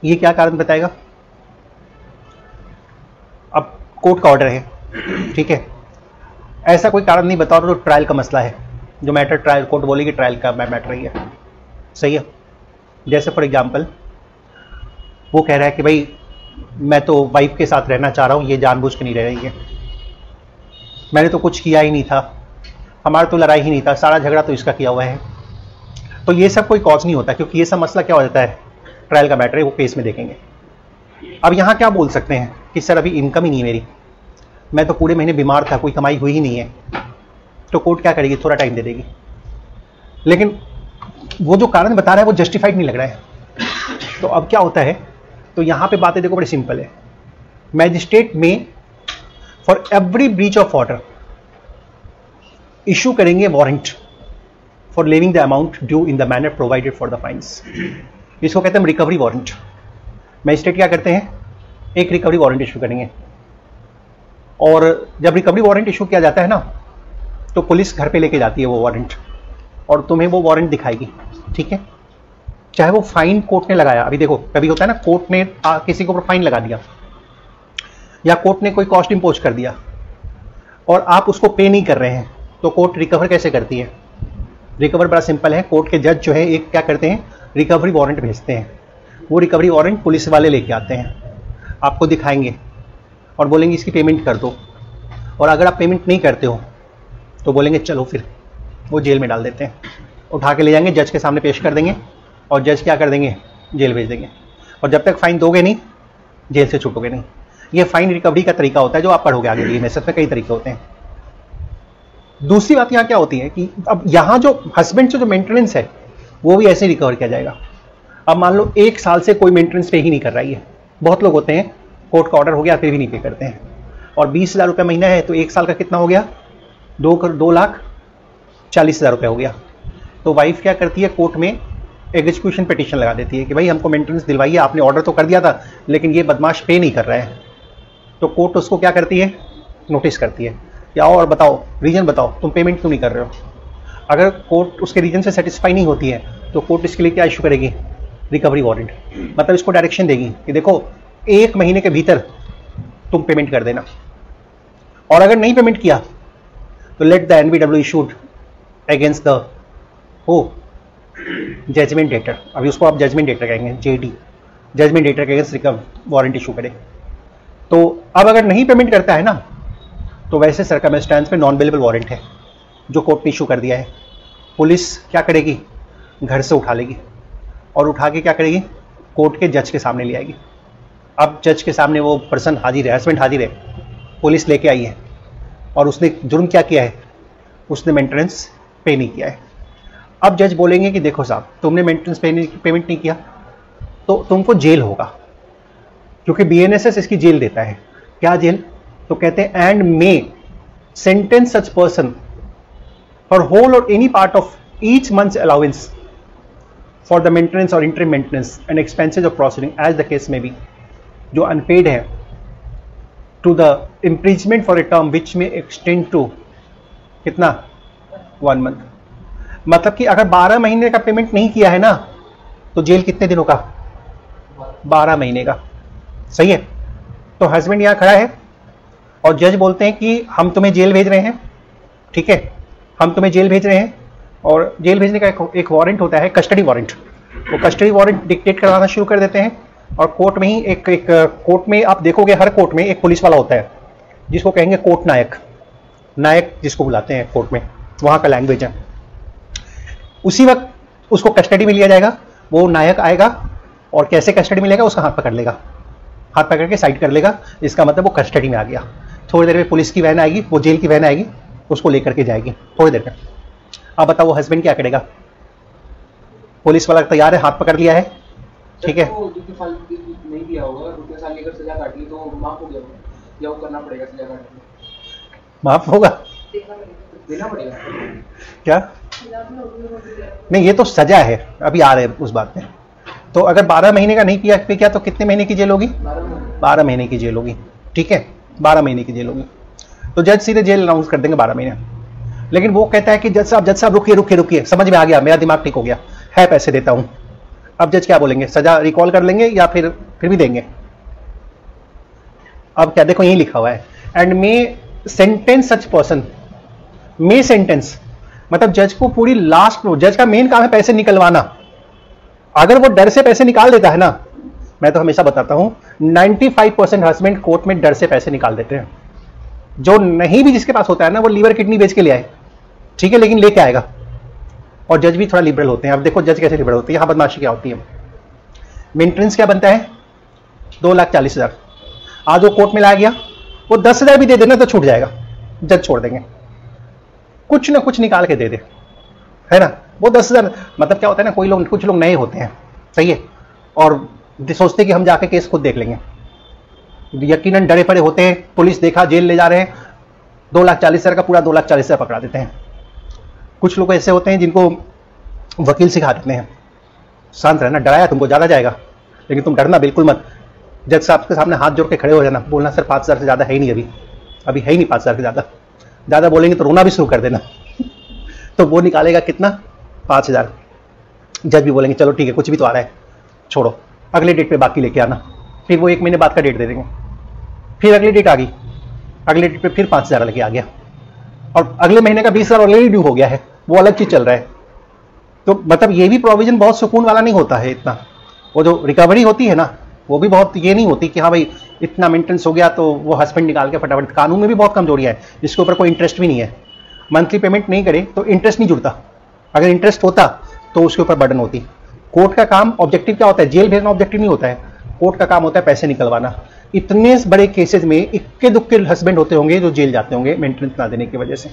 ये क्या कारण बताएगा? अब कोर्ट का ऑर्डर है, ठीक है, ऐसा कोई कारण नहीं बताओ तो ट्रायल का मसला है, जो मैटर ट्रायल कोर्ट बोलेगी ट्रायल का मैटर ही है, सही है। जैसे फॉर एग्जांपल वो कह रहा है कि भाई मैं तो वाइफ के साथ रहना चाह रहा हूँ, ये जानबूझ के नहीं रह रही है, मैंने तो कुछ किया ही नहीं था, हमारा तो लड़ाई ही नहीं था, सारा झगड़ा तो इसका किया हुआ है। तो ये सब कोई कॉज नहीं होता, क्योंकि ये सब मसला क्या हो जाता है, ट्रायल का मैटर है, वो केस में देखेंगे। अब यहाँ क्या बोल सकते हैं कि सर अभी इनकम ही नहीं मेरी, मैं तो पूरे महीने बीमार था, कोई कमाई हुई ही नहीं है, तो कोर्ट क्या करेगी, थोड़ा टाइम दे देगी। लेकिन वो जो कारण बता रहा है वो जस्टिफाइड नहीं लग रहा है। तो अब क्या होता है, तो यहाँ पे बातें देखो बड़ी सिंपल है। मैजिस्ट्रेट में for every breach of order issue करेंगे warrant for levying the amount due in the manner provided for the fines. इसको कहते हैं रिकवरी वारंट। मैजिस्ट्रेट क्या करते हैं, एक रिकवरी वारंट इशू करेंगे, और जब रिकवरी वारंट इशू किया जाता है ना, तो पुलिस घर पे लेके जाती है वो वारंट, और तुम्हें वो वारंट दिखाएगी, ठीक है। चाहे वो फाइन कोर्ट ने लगाया, अभी देखो कभी होता है ना कोर्ट ने किसी के ऊपर फाइन लगा दिया, या कोर्ट ने कोई कॉस्ट इंपोज कर दिया और आप उसको पे नहीं कर रहे हैं, तो कोर्ट रिकवर कैसे करती है? रिकवर बड़ा सिंपल है, कोर्ट के जज जो है एक क्या करते हैं, रिकवरी वारंट भेजते हैं। वो रिकवरी वारंट पुलिस वाले लेके आते हैं, आपको दिखाएंगे और बोलेंगे इसकी पेमेंट कर दो, और अगर आप पेमेंट नहीं करते हो तो बोलेंगे चलो फिर, वो जेल में डाल देते हैं, उठा के ले जाएंगे, जज के सामने पेश कर देंगे, और जज क्या कर देंगे, जेल भेज देंगे। और जब तक फाइन दोगे नहीं, जेल से छूटोगे नहीं। ये फाइन रिकवरी का तरीका होता है जो आप पढ़ोगे आगे, बीएनएसएफ में कई तरीके होते हैं। दूसरी बात यहाँ क्या होती है कि अब यहाँ जो हस्बैंड से जो मेंटेनेंस है वो भी ऐसे रिकवर किया जाएगा। अब मान लो 1 साल से कोई मेंटेनेंस पे ही नहीं कर रहा है, बहुत लोग होते हैं कोर्ट का ऑर्डर हो गया फिर भी नहीं पे करते हैं, और 20,000 रुपये महीना है तो 1 साल का कितना हो गया, 2,40,000 रुपये हो गया। तो वाइफ क्या करती है, कोर्ट में एग्जीक्यूशन पिटीशन लगा देती है कि भाई हमको मेंटेनेंस दिलवाइए, आपने ऑर्डर तो कर दिया था लेकिन ये बदमाश पे नहीं कर रहा है। तो कोर्ट उसको क्या करती है, नोटिस करती है कि आओ और बताओ, रीजन बताओ, तुम पेमेंट क्यों नहीं कर रहे हो। अगर कोर्ट उसके रीजन से सेटिस्फाई नहीं होती है तो कोर्ट इसके लिए क्या इशू करेगी, रिकवरी वारंट। मतलब इसको डायरेक्शन देगी कि देखो 1 महीने के भीतर तुम पेमेंट कर देना, और अगर नहीं पेमेंट किया तो let the NBW issued against the judgment debtor. अभी उसको आप जजमेंट डेटर कहेंगे, जेडी, जजमेंट डेटर के अगेंस्ट वारंट इशू करे। तो अब अगर नहीं पेमेंट करता है ना, तो वैसे सर्कमस्टेंस में नॉन अवेलेबल वारंट है जो कोर्ट ने इशू कर दिया है। पुलिस क्या करेगी, घर से उठा लेगी, और उठा के क्या करेगी, कोर्ट के जज के सामने ले आएगी। अब जज के सामने वो पर्सन हाजिर है, हस्बैंड हाजिर है, पुलिस लेके आई है, और उसने जुर्म क्या किया है, उसने मेंटेनेंस पे नहीं किया है। अब जज बोलेंगे कि देखो साहब तुमने मेंटेनेंस पेमेंट नहीं किया तो तुमको जेल होगा, क्योंकि बीएनएसएस इसकी जेल देता है। क्या जेल, तो कहते हैं and may sentence such person for whole or any part of each month's allowance for the maintenance or interim maintenance and expenses of proceeding as the case may be, जो unpaid है, to the imprisonment for a term which may extend to कितना, 1 month. मतलब कि अगर 12 महीने का payment नहीं किया है ना, तो जेल कितने दिनों का, 12 महीने का, सही है। तो हस्बैंड यहां खड़ा है और जज बोलते हैं कि हम तुम्हें जेल भेज रहे हैं, ठीक है, हम तुम्हें जेल भेज रहे हैं, और जेल भेजने का एक वारंट होता है, कस्टडी वारंट। वो कस्टडी वारंट डिक्टेट करवाना शुरू कर देते हैं, और कोर्ट में ही एक कोर्ट में आप देखोगे, हर कोर्ट में एक पुलिस वाला होता है जिसको कहेंगे कोर्ट नायक, नायक जिसको बुलाते हैं कोर्ट में, वहाँ का लैंग्वेज है। उसी वक्त उसको कस्टडी में लिया जाएगा, वो नायक आएगा और कैसे कस्टडी में लेगा, उसका हाथ पकड़ लेगा, हाथ पकड़ के साइड कर लेगा, इसका मतलब वो कस्टडी में आ गया। थोड़ी देर में पुलिस की वैन आएगी, वो जेल की वैन आएगी, उसको लेकर के जाएगी थोड़ी देर में। अब बताओ वो हस्बैंड क्या करेगा? पुलिस वाला तैयार है, हाथ पकड़ लिया है, ठीक है, नहीं दिया होगा, रुपये साल लेकर सजा काट ली तो माफ हो गया या वो करना पड़ेगा सजा काटने? माफ होगा, देना पड़ेगा क्या? नहीं, ये तो सजा है, अभी आ रहे हैं उस बात में। तो अगर 12 महीने का नहीं किया तो कितने महीने की जेल होगी? 12 महीने की जेल होगी, ठीक है, 12 महीने की जेल होगी। तो जज सीधे जेल अनाउंस कर देंगे 12 महीने। लेकिन वो कहता है कि जज साहब रुकिए, समझ में आ गया, मेरा दिमाग ठीक हो गया है, पैसे देता हूं। अब जज क्या बोलेंगे? सजा रिकॉल कर लेंगे या फिर भी देंगे? अब क्या, देखो यही लिखा हुआ है, and may sentence such person, may sentence मतलब जज को पूरी लास्ट, जज का मेन काम है पैसे निकलवाना। अगर वो डर से पैसे निकाल देता है ना, मैं तो हमेशा बताता हूं 95% हस्बैंड कोर्ट में डर से पैसे निकाल देते हैं। जो नहीं भी जिसके पास होता है ना, वो लीवर किडनी बेच के ले आए, ठीक है, लेकिन लेके आएगा। और जज भी थोड़ा लिबरल होते हैं। अब देखो जज कैसे लिबरल होते हैं, यहां बदमाशी क्या होती है। मेंटेनेंस क्या बनता है? 2,40,000। आज वो कोर्ट में लाया गया, वो 10,000 भी दे देना तो छूट जाएगा, जज छोड़ देंगे, कुछ ना कुछ निकाल के दे दे, है ना। वो 10,000 मतलब क्या होता है ना, कुछ लोग नए होते हैं, सही है, और सोचते कि हम जाके केस खुद देख लेंगे, यकीनन डरे पड़े होते हैं। पुलिस देखा, जेल ले जा रहे हैं, 2,40,000 का पूरा 2,40,000 पकड़ा देते हैं। कुछ लोग ऐसे होते हैं जिनको वकील सिखा देते हैं, शांत रहना, डराया तुमको ज़्यादा जाएगा, लेकिन तुम डरना बिल्कुल मत। जज साहब के सामने हाथ जोड़ के खड़े हो जाना, बोलना सर 5,000 से ज़्यादा है ही नहीं, अभी है ही नहीं 5,000 से ज़्यादा बोलेंगे तो रोना भी शुरू कर देना तो वो निकालेगा कितना? 5,000। जज भी बोलेंगे चलो ठीक है, कुछ भी तो आ रहा है, छोड़ो, अगले डेट पे बाकी लेके आना। फिर वो 1 महीने बाद का डेट दे देंगे, फिर अगली डेट आ गई, अगले डेट पे फिर 5,000 लेके आ गया, और अगले महीने का 20,000 ऑलरेडी ड्यू हो गया है, वो अलग चीज चल रहा है। तो मतलब ये भी प्रोविजन बहुत सुकून वाला नहीं होता है इतना। वो जो रिकवरी होती है ना, वो भी बहुत ये नहीं होती कि हाँ भाई इतना मेंटेनेंस हो गया तो वो हस्बैंड निकाल के फटाफट। कानून में भी बहुत कमजोरियां है, जिसके ऊपर कोई इंटरेस्ट भी नहीं है। मंथली पेमेंट नहीं करे तो इंटरेस्ट नहीं जुड़ता, अगर इंटरेस्ट होता तो उसके ऊपर बर्डन होती। कोर्ट का काम ऑब्जेक्टिव क्या होता है? जेल भेजना ऑब्जेक्टिव नहीं होता है, कोर्ट का काम होता है पैसे निकलवाना। इतने बड़े केसेज में इक्के दुक्के हस्बैंड होते होंगे जो जेल जाते होंगे मेंटेनेंस ना देने की वजह से।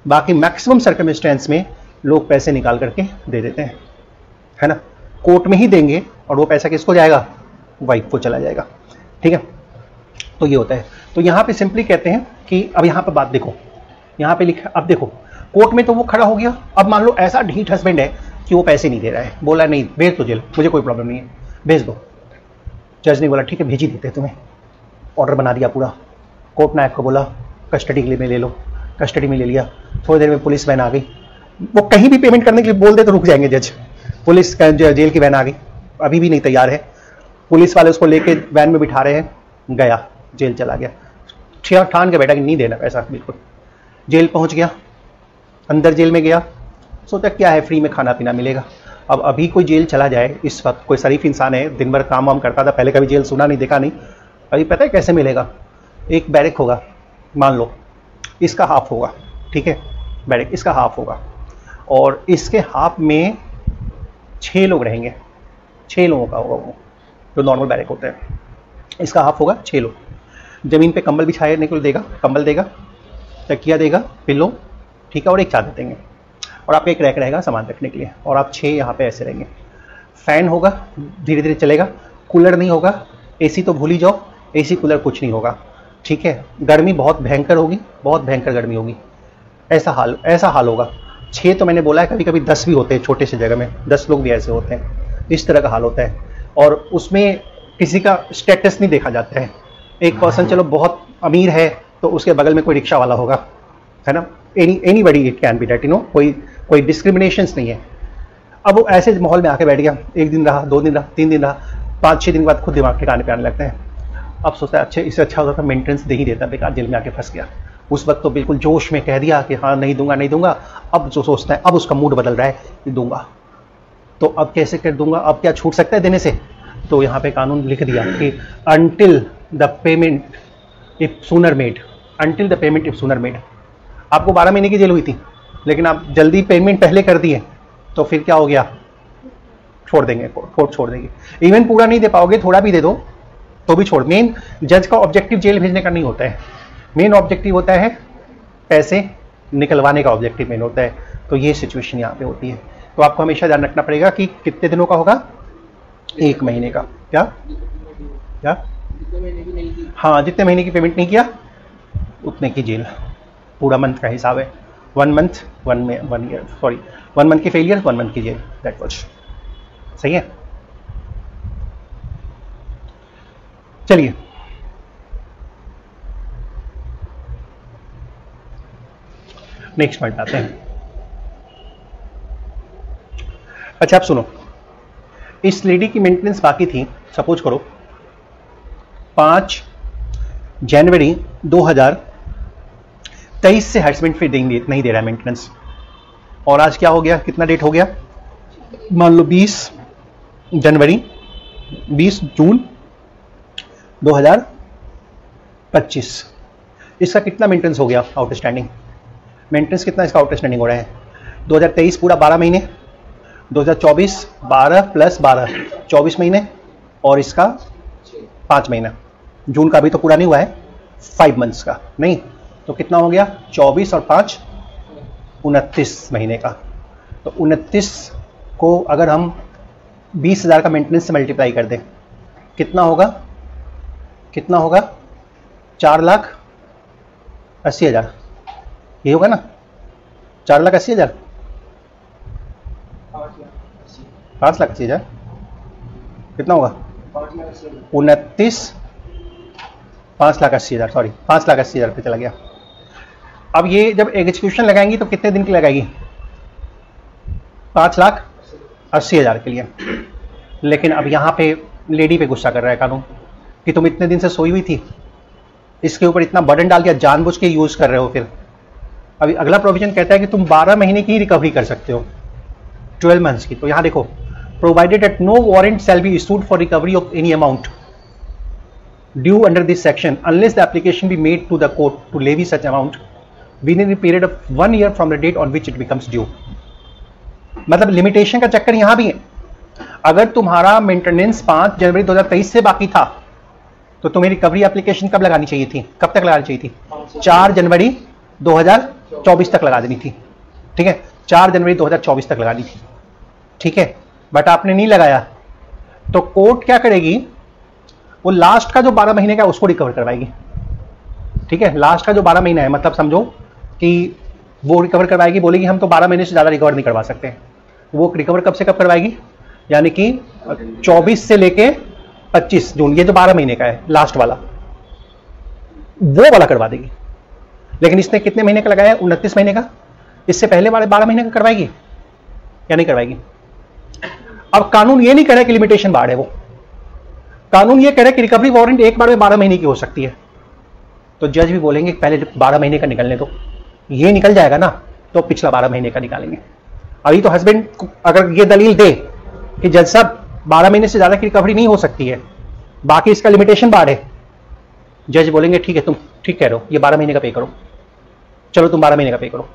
बाकी मैक्सिमम सर्कमस्टेंस में लोग पैसे निकाल करके दे देते हैं, है ना। कोर्ट में ही देंगे और वो पैसा किसको जाएगा? वाइफ को चला जाएगा, ठीक है। तो ये होता है। तो यहाँ पे सिंपली कहते हैं कि अब यहाँ पे बात देखो, यहाँ पे लिखा, अब देखो कोर्ट में तो वो खड़ा हो गया। अब मान लो ऐसा ढीठ हस्बैंड है कि वो पैसे नहीं दे रहा है, बोला नहीं भेज दो जेल, मुझे कोई प्रॉब्लम नहीं है, भेज दो। जज ने बोला ठीक है भेज ही देते तुम्हें, ऑर्डर बना दिया पूरा। कोर्ट नायक को बोला कस्टडी के लिए में ले लो, कस्टडी में ले लिया। थोड़ी देर में पुलिस वैन आ गई, वो कहीं भी पेमेंट करने के लिए बोल दे तो रुक जाएंगे जज। पुलिस जेल की वैन आ गई, अभी भी नहीं तैयार है, पुलिस वाले उसको लेके वैन में बिठा रहे हैं, गया जेल चला गया। ठान के बैठा कि नहीं देना पैसा बिल्कुल। जेल पहुंच गया, अंदर जेल में गया, सोचा क्या है फ्री में खाना पीना मिलेगा। अब अभी कोई जेल चला जाए, इस वक्त कोई शरीफ इंसान है, दिन भर काम वाम करता था, पहले कभी जेल सुना नहीं देखा नहीं, अभी पता है कैसे मिलेगा? एक बैरक होगा, मान लो इसका हाफ होगा, ठीक है, बैरक इसका हाफ होगा, और इसके हाफ में 6 लोग रहेंगे, 6 लोगों का होगा वो, जो नॉर्मल बैरक होते हैं। इसका हाफ होगा 6 लोग। जमीन पे कंबल बिछाने को देगा, कंबल देगा, तकिया देगा, पिल्लो, ठीक है, और एक चादर देंगे, और आपका एक रैक रहेगा सामान रखने के लिए, और आप 6 यहाँ पे ऐसे रहेंगे। फैन होगा, धीरे धीरे चलेगा, कूलर नहीं होगा, एसी तो भूल ही जाओ, एसी कूलर कुछ नहीं होगा, ठीक है। गर्मी बहुत भयंकर होगी, बहुत भयंकर गर्मी होगी, ऐसा हाल होगा। 6 तो मैंने बोला है, कभी कभी 10 भी होते हैं, छोटे से जगह में 10 लोग भी ऐसे होते हैं, इस तरह का हाल होता है। और उसमें किसी का स्टेटस नहीं देखा जाता है। एक पर्सन चलो बहुत अमीर है तो उसके बगल में कोई रिक्शा वाला होगा, है ना, anybody it can be that, कोई डिस्क्रिमिनेशंस नहीं है। अब वो ऐसे माहौल में आके बैठ गया, 1 दिन रहा, 2 दिन रहा, 3 दिन रहा, 5-6 दिन के बाद खुद दिमाग ठिकाने पे आने लगते हैं। अब सोचता है अच्छा, इससे अच्छा होता था मेंटेनेंस दे ही देता, बेकार जेल में आके फंस गया। उस वक्त तो बिल्कुल जोश में कह दिया कि हाँ नहीं दूंगा नहीं दूंगा, अब जो सोचता है, अब उसका मूड बदल रहा है कि दूंगा। तो अब कैसे कर दूंगा, अब क्या छूट सकता है देने से? तो यहाँ पे कानून लिख दिया कि until the payment if sooner made, until the payment if sooner made. आपको 12 महीने की जेल हुई थी, लेकिन आप जल्दी पेमेंट पहले कर दिए, तो फिर क्या हो गया, छोड़ देंगे, कोर्ट छोड़ देगी। इवन पूरा नहीं दे पाओगे, थोड़ा भी दे दो तो भी छोड़। मेन जज का ऑब्जेक्टिव जेल भेजने का नहीं होता है, मेन ऑब्जेक्टिव होता है पैसे निकलवाने का ऑब्जेक्टिव मेन होता है। तो ये सिचुएशन यहाँ पे होती है। तो आपको हमेशा ध्यान रखना पड़ेगा कि कितने दिनों का होगा, 1 महीने का। क्या क्या? हाँ, जितने महीने की पेमेंट नहीं किया उतने की जेल, पूरा मंथ का हिसाब है। 1 मंथ 1 ईयर, सॉरी 1 मंथ की फेलियर 1 मंथ की जेल, दैट वाज सही है। चलिए नेक्स्ट पॉइंट आते हैं। अच्छा आप सुनो, इस लेडी की मेंटेनेंस बाकी थी, सपोज करो 5 जनवरी 2023 से हस्बैंड फिर नहीं दे रहा है मेंटेनेंस, और आज क्या हो गया, कितना डेट हो गया, मान लो 20 जनवरी 20 जून 2025। इसका कितना मेंटेनेंस हो गया आउटस्टैंडिंग? मेंटेनेंस कितना इसका आउटस्टैंडिंग हो रहा है? 2023 पूरा 12 महीने, 2024 12 प्लस 12 24 महीने, और इसका 5 महीना, जून का भी तो पूरा नहीं हुआ है, 5 मंथ्स का नहीं, तो कितना हो गया, 24 और 5 29 महीने का। तो 29 को अगर हम 20,000 का मेंटेनेंस से मल्टीप्लाई कर दें, कितना होगा, कितना होगा, 4,80,000, ये होगा ना, 4,80,000, 5,80,000, कितना होगा, 29 5,80,000, सॉरी 5,80,000 पे चला गया। अब ये जब एग्जीक्यूशन लगाएंगी तो कितने दिन की लगाएगी, 5,80,000 के लिए। लेकिन अब यहाँ पे लेडी पे गुस्सा कर रहा है कानून कि तुम इतने दिन से सोई हुई थी, इसके ऊपर इतना बर्डन डाल दिया, जानबूझ के यूज कर रहे हो। फिर अभी अगला प्रोविजन कहता है कि तुम 12 महीने की रिकवरी कर सकते हो, 12 मंथ्स की। तो यहाँ देखो, provided that no warrant shall be issued for recovery of any amount due under this section unless the application be made to the court to levy such amount within the period of 1 year from the date on which it becomes due. मतलब limitation का चक्कर यहां भी है। अगर तुम्हारा maintenance 5 जनवरी 2023 से बाकी था तो तुम्हें रिकवरी एप्लीकेशन कब लगानी चाहिए थी, कब तक लगानी चाहिए थी, 4 जनवरी 2024 तक लगा देनी थी। ठीक है, 4 जनवरी 2024 तक लगानी थी। ठीक है, बट आपने नहीं लगाया, तो कोर्ट क्या करेगी, वो लास्ट का जो 12 महीने का उसको रिकवर करवाएगी। ठीक है, लास्ट का जो 12 महीना है, मतलब समझो कि वो रिकवर करवाएगी, बोलेगी हम तो 12 महीने से ज्यादा रिकवर नहीं करवा सकते। वो रिकवर कब से कब करवाएगी, यानी कि 24 से लेके 25 जून, ये जो 12 महीने का है लास्ट वाला, वो वाला करवा देगी। लेकिन इसने कितने महीने का लगाया, 29 महीने का, इससे पहले वाले 12 महीने का करवाएगी या नहीं करवाएगी? अब कानून ये नहीं कह रहा कि लिमिटेशन बाढ़ है, वो कानून ये कह रहा है कि रिकवरी वारंट एक बार में 12 महीने की हो सकती है। तो जज भी बोलेंगे पहले 12 महीने का निकलने दो, ये निकल जाएगा ना तो पिछला 12 महीने का निकालेंगे। अभी तो हस्बैंड अगर ये दलील दे कि जज साहब 12 महीने से ज्यादा की रिकवरी नहीं हो सकती है, बाकी इसका लिमिटेशन बाढ़ है, जज बोलेंगे ठीक है तुम ठीक कह रहे हो, ये 12 महीने का पे करो, चलो तुम 12 महीने का पे करो।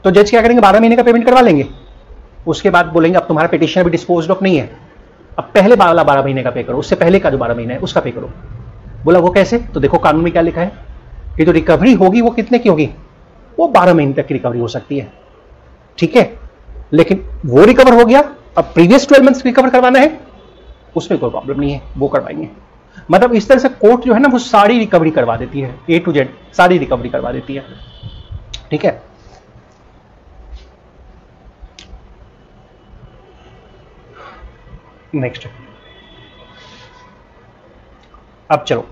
तो जज क्या करेंगे, 12 महीने का पेमेंट करवा लेंगे। उसके बाद बोलेंगे अब तुम्हारा पिटीशन भी डिस्पोज्ड ऑफ नहीं है, अब पहले वाला 12 महीने का पे करो, उससे पहले का जो 12 महीना है उसका पे करो। बोला वो कैसे, तो देखो कानून में क्या लिखा है कि जो रिकवरी होगी वो कितने की होगी, वो 12 महीने तक की रिकवरी हो सकती है। ठीक है, लेकिन वो रिकवर हो गया, अब प्रीवियस 12 मंथ्स रिकवर करवाना है, उसमें कोई प्रॉब्लम नहीं है, वो करवाएंगे। मतलब इस तरह से कोर्ट जो है ना वो सारी रिकवरी करवा देती है, A to Z सारी रिकवरी करवा देती है। ठीक है, नेक्स्ट, अब चलो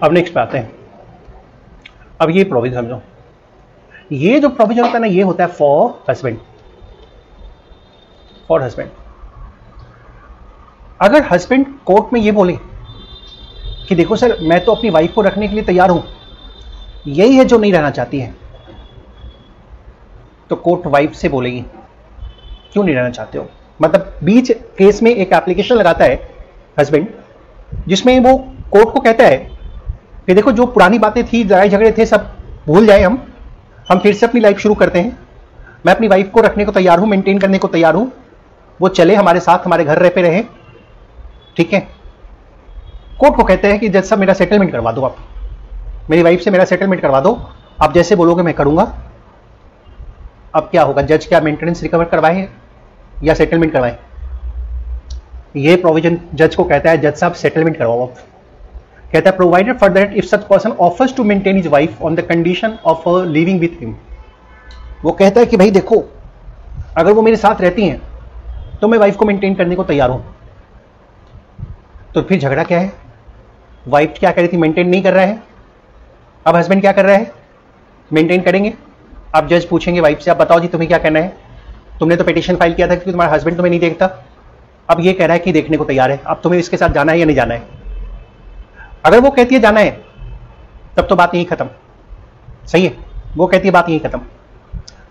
अब नेक्स्ट पे आते हैं। अब ये प्रोविजन समझो, ये जो प्रोविजन होता है ना, ये होता है फॉर हस्बैंड। फॉर हस्बैंड, अगर हस्बैंड कोर्ट में ये बोले कि देखो सर मैं तो अपनी वाइफ को रखने के लिए तैयार हूं, यही है जो नहीं रहना चाहती है, तो कोर्ट वाइफ से बोलेगी क्यों नहीं रहना चाहते हो। मतलब बीच केस में एक एप्लीकेशन लगाता है हस्बैंड, जिसमें वो कोर्ट को कहता है कि देखो जो पुरानी बातें थी, लड़ाई झगड़े थे, सब भूल जाए, हम फिर से अपनी लाइफ शुरू करते हैं। मैं अपनी वाइफ को रखने को तैयार हूं, मेंटेन करने को तैयार हूं, वो चले हमारे साथ, हमारे घर रह पे रहे, ठीक है। कोर्ट को कहते हैं कि जज साहब मेरा सेटलमेंट करवा दो, आप मेरी वाइफ से मेरा सेटलमेंट करवा दो, आप जैसे बोलोगे मैं करूंगा। अब क्या होगा, जज क्या मेंटेनेंस रिकवर करवाए या सेटलमेंट करवाए? ये प्रोविजन जज को कहता है जज साहब सेटलमेंट करवाओ। आप कहता है provided for that if such person offers to maintain his wife on the condition of living with him. वो कहता है कि भाई देखो अगर वो मेरे साथ रहती हैं तो मैं वाइफ को मेंटेन करने को तैयार हूं। तो फिर झगड़ा क्या है? वाइफ क्या कह रही थी, मेंटेन नहीं कर रहा है, अब हस्बैंड क्या कर रहा है, मेंटेन करेंगे। अब जज पूछेंगे वाइफ से, आप बताओ जी तुम्हें क्या करना है, तुमने तो पिटीशन फाइल किया था कि तुम्हारा हस्बैंड तुम्हें नहीं देखता, अब ये कह रहा है कि देखने को तैयार है, अब तुम्हें इसके साथ जाना है या नहीं जाना है। अगर वो कहती है जाना है तब तो बात यहीं खत्म, सही है, वो कहती है बात यहीं खत्म।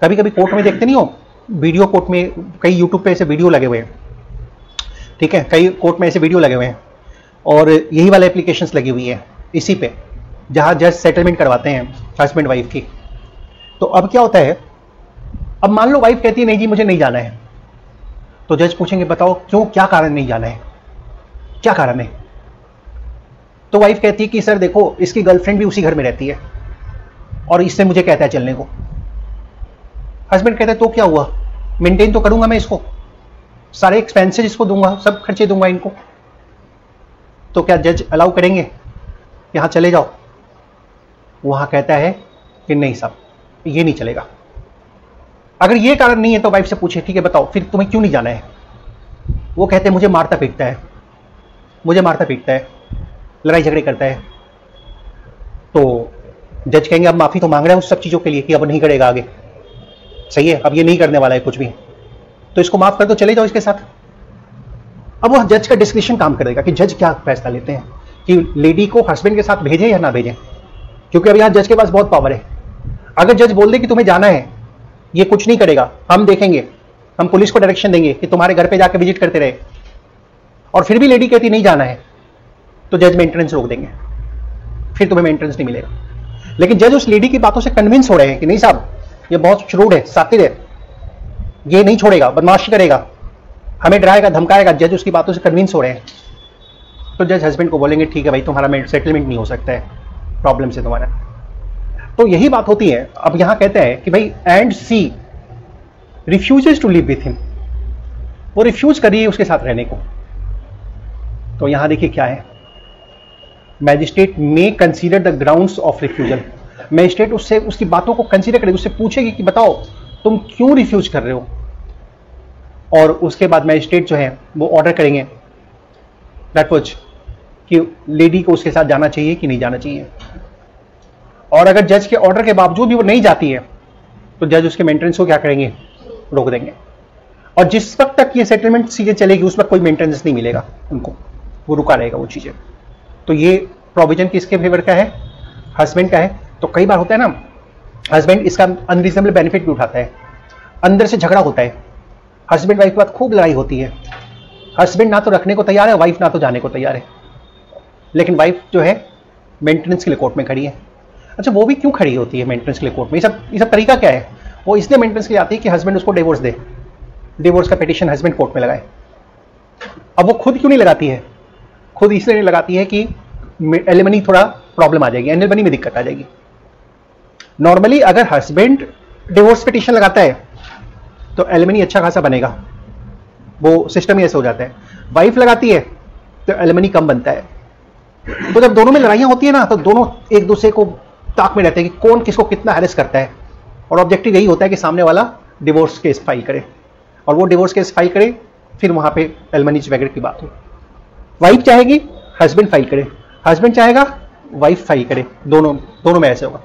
कभी कभी कोर्ट में देखते नहीं हो वीडियो, कोर्ट में कई यूट्यूब पे ऐसे वीडियो लगे हुए हैं, ठीक है, कई कोर्ट में ऐसे वीडियो लगे हुए हैं और यही वाले एप्लीकेशंस लगी हुई है इसी पे, जहां जज सेटलमेंट करवाते हैं हस्बैंड वाइफ की। तो अब क्या होता है, अब मान लो वाइफ कहती है नहीं जी मुझे नहीं जाना है, तो जज पूछेंगे बताओ क्यों, क्या कारण नहीं जाना है, क्या कारण है। तो वाइफ कहती है कि सर देखो इसकी गर्लफ्रेंड भी उसी घर में रहती है और इससे मुझे कहता है चलने को। हस्बैंड कहता है तो क्या हुआ, मेंटेन तो करूंगा मैं इसको, सारे एक्सपेंसेस इसको दूंगा, सब खर्चे दूंगा इनको। तो क्या जज अलाउ करेंगे, यहां चले जाओ? वहां कहता है कि नहीं साहब ये नहीं चलेगा। अगर ये कारण नहीं है तो वाइफ से पूछे ठीक है बताओ फिर तुम्हें क्यों नहीं जाना है। वो कहते हैं मुझे मारता पीटता है, मुझे मारता पीटता है, लड़ाई झगड़े करता है। तो जज कहेंगे अब माफी तो मांग रहा है उस सब चीजों के लिए कि अब नहीं करेगा आगे, सही है, अब ये नहीं करने वाला है कुछ भी, तो इसको माफ कर दो, चले जाओ इसके साथ। अब वो जज का डिस्क्रिप्शन काम करेगा कि जज क्या फैसला लेते हैं कि लेडी को हस्बैंड के साथ भेजें या ना भेजें, क्योंकि अब यहां जज के पास बहुत पावर है। अगर जज बोल दे कि तुम्हें जाना है, ये कुछ नहीं करेगा, हम देखेंगे, हम पुलिस को डायरेक्शन देंगे कि तुम्हारे घर पे जाके विजिट करते रहे, और फिर भी लेडी कहती नहीं जाना है, तो जज मेंटेनेंस रोक देंगे, फिर तुम्हें मेंटेनेंस नहीं मिलेगा। लेकिन जज उस लेडी की बातों से कन्विंस हो रहे हैं कि नहीं साहब ये बहुत श्रूड है, सातिर है, ये नहीं छोड़ेगा, बदमाशी करेगा, हमें डराएगा धमकाएगा, जज उसकी बातों से कन्विंस हो रहे हैं, तो जज हस्बैंड को बोलेंगे ठीक है भाई तुम्हारा सेटलमेंट नहीं हो सकता है प्रॉब्लम से तुम्हारा। तो यही बात होती है। अब यहां कहते हैं कि भाई and she refuses to live with him, वो रिफ्यूज करिए उसके साथ रहने को। तो यहां देखिए क्या है, magistrate may consider the grounds of refusal. Magistrate उससे उसकी बातों को कंसीडर करेगी, उससे पूछेगी कि बताओ तुम क्यों रिफ्यूज कर रहे हो, और उसके बाद मैजिस्ट्रेट जो है वो ऑर्डर करेंगे दैट वाज कि लेडी को उसके साथ जाना चाहिए कि नहीं जाना चाहिए। और अगर जज के ऑर्डर के बावजूद भी वो नहीं जाती है तो जज उसके मेंटेनेंस को क्या करेंगे, रोक देंगे। और जिस वक्त तक ये सेटलमेंट चीजें चलेगी उस वक्त कोई मेंटेनेंस नहीं मिलेगा उनको, वो रुका रहेगा वो चीजें। तो ये प्रोविजन किसके फेवर का है, हस्बैंड का है। तो कई बार होता है ना हस्बैंड इसका अनरीजनेबल बेनिफिट भी उठाता है, अंदर से झगड़ा होता है, हस्बैंड वाइफ के बाद खूब लड़ाई होती है, हस्बैंड ना तो रखने को तैयार है, वाइफ ना तो जाने को तैयार है, लेकिन वाइफ जो है मेंटेनेंस के लिए कोर्ट में खड़ी है। अच्छा वो भी क्यों खड़ी होती है मेंटेनेंस के लिए कोर्ट में, ये सब तरीका क्या है, वो इसलिए मेंटेनेंस के लिए आती है कि हस्बैंड उसको डिवोर्स दे, डिवोर्स का पिटीशन हस्बैंड कोर्ट में लगाए। अब वो खुद क्यों नहीं लगाती है, खुद इसलिए नहीं लगाती है कि एलिमनी थोड़ा प्रॉब्लम आ जाएगी, एलिमनी में दिक्कत आ जाएगी। नॉर्मली अगर हस्बैंड डिवोर्स पिटीशन लगाता है तो एलिमनी अच्छा खासा बनेगा, वो सिस्टम ही ऐसे हो जाता है। वाइफ लगाती है तो एलिमनी कम बनता है। तो जब दोनों में लड़ाइयां होती है ना तो दोनों एक दूसरे को ताक में रहते हैं कि कौन किसको कितना हैरेस करता है, और ऑब्जेक्टिव यही होता है कि सामने वाला डिवोर्स केस फाइल करे, और वो डिवोर्स केस फाइल करे फिर वहां पे एलिमनी वगैरह की बात हो। वाइफ चाहेगी हस्बैंड फाइल करे, हस्बैंड चाहेगा वाइफ फाइल करे, दोनों में ऐसे होगा।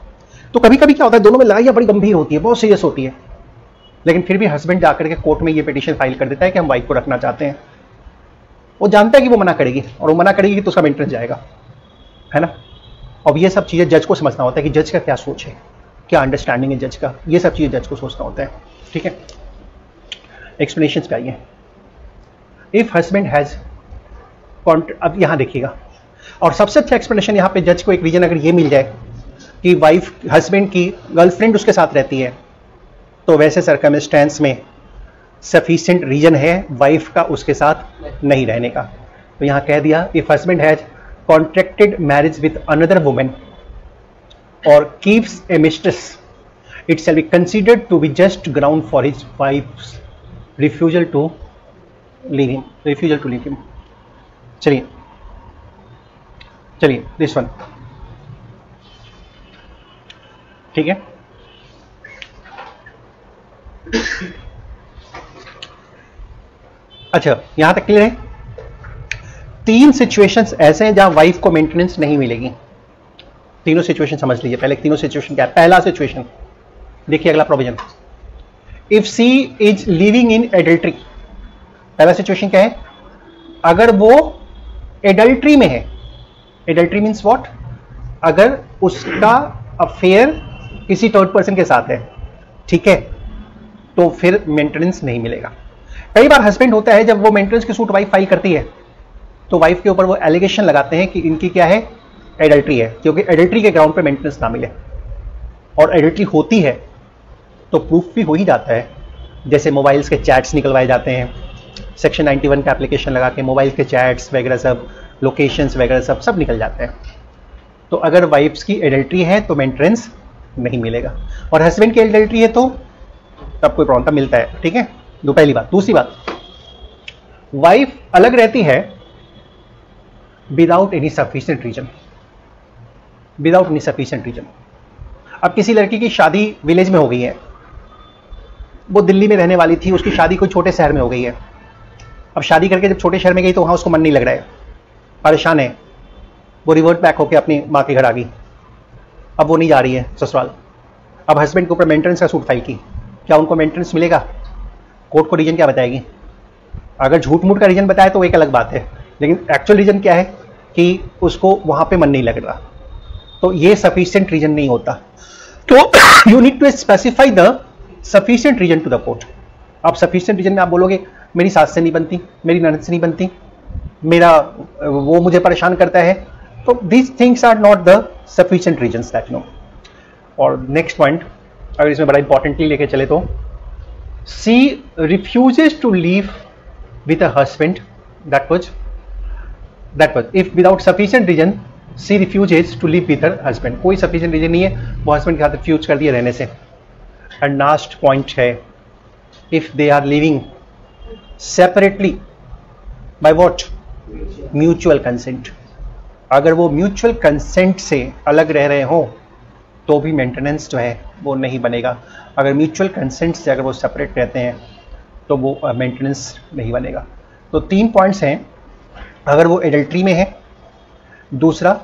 तो कभी कभी क्या होता है, दोनों में लड़ाइयाँ बड़ी गंभीर होती है, बहुत सीरियस होती है, लेकिन फिर भी हस्बैंड जाकर के कोर्ट में ये पिटीशन फाइल कर देता है कि हम वाइफ को रखना चाहते हैं। वो जानता है कि वो मना करेगी, और वो मना करेगी तो उसका मेंटेनेंस जाएगा, है ना। अब ये सब चीज़ें जज को समझना होता है कि जज का क्या सोच है, क्या अंडरस्टैंडिंग है जज का, ये सब चीज़ें जज को सोचना होता है, ठीक है। एक्सप्लेनेशन पे आइए। इफ हस्बैंड हैज, अब यहां देखिएगा, और सबसे अच्छा एक्सप्लेनेशन यहां पे जज को एक रीजन अगर ये मिल जाए कि वाइफ, हस्बैंड की गर्लफ्रेंड उसके साथ रहती है, तो वैसे सर्कमस्टेंस में सफिशिएंट रीजन है वाइफ का उसके साथ नहीं रहने का। तो यहां कह दिया, if husband has contracted marriage with another women or keeps a mistress, it shall be considered to be just ground for his wife's refusal to live him. चलिए दिस वन, ठीक है। अच्छा, यहां तक क्लियर है। 3 सिचुएशंस ऐसे हैं जहां वाइफ को मेंटेनेंस नहीं मिलेगी। तीनों सिचुएशन समझ लीजिए पहले। तीनों सिचुएशन क्या है? पहला सिचुएशन देखिए, अगला provision, if she is living in adultery. पहला सिचुएशन क्या है? अगर वो एडल्ट्री में है, एडल्ट्री मीन्स व्हाट, अगर उसका अफेयर किसी थर्ड पर्सन के साथ है, ठीक है, तो फिर मेंटेनेंस नहीं मिलेगा। कई बार हस्बैंड होता है, जब वो मेंटेनेंस की सूट वाइफ फाइल करती है तो वाइफ के ऊपर वो एलिगेशन लगाते हैं कि इनकी क्या है, एडल्ट्री है, क्योंकि एडल्ट्री के ग्राउंड पे मेंटेनेंस ना मिले। और एडल्ट्री होती है तो प्रूफ भी हो ही जाता है, जैसे मोबाइल्स के चैट्स निकलवाए जाते हैं, सेक्शन 91 का एप्लीकेशन लगा के मोबाइल के चैट्स वगैरह सब, लोकेशंस वगैरह सब निकल जाते हैं। तो अगर वाइफ्स की एडल्ट्री है तो मेंटेनेंस नहीं मिलेगा, और हस्बैंड की एडल्ट्री है तो तब कोई प्रॉब्लम मिलता है, ठीक है। दो पहली बात। दूसरी बात, वाइफ अलग रहती है without any sufficient reason, without any sufficient reason. अब किसी लड़की की शादी विलेज में हो गई है, वो दिल्ली में रहने वाली थी, उसकी शादी कोई छोटे शहर में हो गई है। अब शादी करके जब छोटे शहर में गई तो वहां उसको मन नहीं लग रहा है, परेशान है, वो रिवर्ट बैक होकर अपनी माँ के घर आ गई। अब वो नहीं जा रही है ससुराल। अब हस्बैंड के ऊपर मेंटेनेंस का सूट फाइल की, क्या उनको मेंटेनेंस मिलेगा? कोर्ट को रीजन क्या बताएगी? अगर झूठ मूठ का रीजन बताए तो एक अलग बात है, लेकिन एक्चुअल रीजन क्या है कि उसको वहां पे मन नहीं लग रहा, तो ये सफिशिएंट रीजन नहीं होता। तो you need to specify the sufficient reason to the court. अब सफिशिएंट रीजन में आप बोलोगे मेरी सास से नहीं बनती, मेरी ननद से नहीं बनती, मेरा वो मुझे परेशान करता है, तो these things are not the sufficient reasons that no. और नेक्स्ट पॉइंट अगर इसमें बड़ा इंपॉर्टेंटली लेके चले तो, she refuses to live with a husband, that was if without sufficient reason she refuses to live with her husband. कोई sufficient reason नहीं है, वो हस्बैंड के साथ रिफ्यूज कर दिया रहने से। एंड लास्ट पॉइंट है, if they are living separately by what, mutual consent. अगर वो म्यूचुअल कंसेंट से अलग रह रहे हो तो भी मेंटेनेंस जो है वो नहीं बनेगा। अगर म्यूचुअल कंसेंट से अगर वो सेपरेट रहते हैं तो वो मेंटेनेंस नहीं बनेगा। तो 3 पॉइंट्स हैं, अगर वो एडल्ट्री में है, दूसरा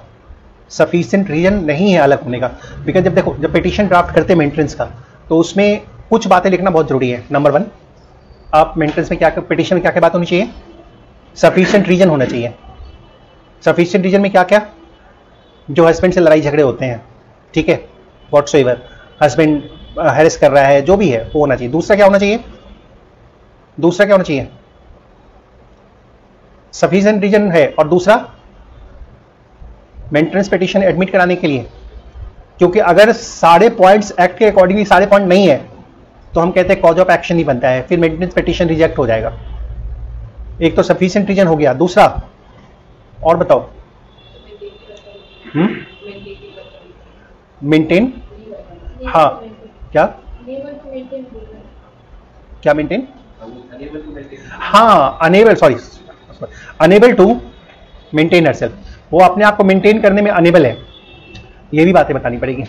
सफिशिएंट रीजन नहीं है अलग होने का। बिकॉज जब देखो, जब पिटीशन ड्राफ्ट करते हैं मेंटेनेंस का, तो उसमें कुछ बातें लिखना बहुत जरूरी है। नंबर 1, आप मेंटेनेंस में क्या, पिटीशन में क्या क्या बात होनी चाहिए? सफिशिएंट रीजन होना चाहिए। सफिशिएंट रीजन में क्या क्या? जो हस्बैंड से लड़ाई झगड़े होते हैं, ठीक है, व्हाटसोएवर, हस्बैंड हैरेस कर रहा है, जो भी है वो होना चाहिए। दूसरा क्या होना चाहिए? दूसरा क्या होना चाहिए? सफिशिएंट रीजन है, और दूसरा मेंटेनेंस पिटीशन एडमिट कराने के लिए, क्योंकि अगर सारे पॉइंट्स एक्ट के अकॉर्डिंगली सारे पॉइंट नहीं है तो हम कहते हैं कॉज ऑफ एक्शन नहीं बनता है, फिर मेंटेनेंस पिटीशन रिजेक्ट हो जाएगा। एक तो सफिशिएंट रीजन हो गया, दूसरा और बताओ, मेंटेन, हाँ क्या क्या मेंटेन, हाँ unable, sorry unable to maintain herself, वो अपने आप को मेंटेन करने में अनेबल है, ये भी बातें बतानी पड़ेगी।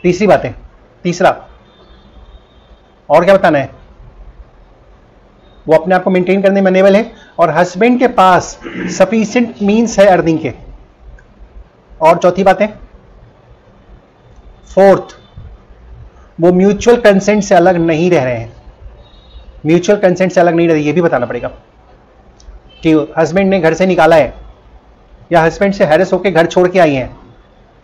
तीसरी बातें, तीसरा और क्या बताना है? वो अपने आप को मेंटेन करने में अनेबल है और हस्बैंड के पास सफिशिएंट मींस है अर्निंग के, और चौथी बात है, फोर्थ, वो म्यूचुअल कंसेंट से अलग नहीं रह रहे हैं। म्यूचुअल कंसेंट से अलग नहीं रह रहे, ये भी बताना पड़ेगा कि हस्बैंड ने घर से निकाला है या हस्बैंड से हैरेस होकर घर छोड़ के आई हैं,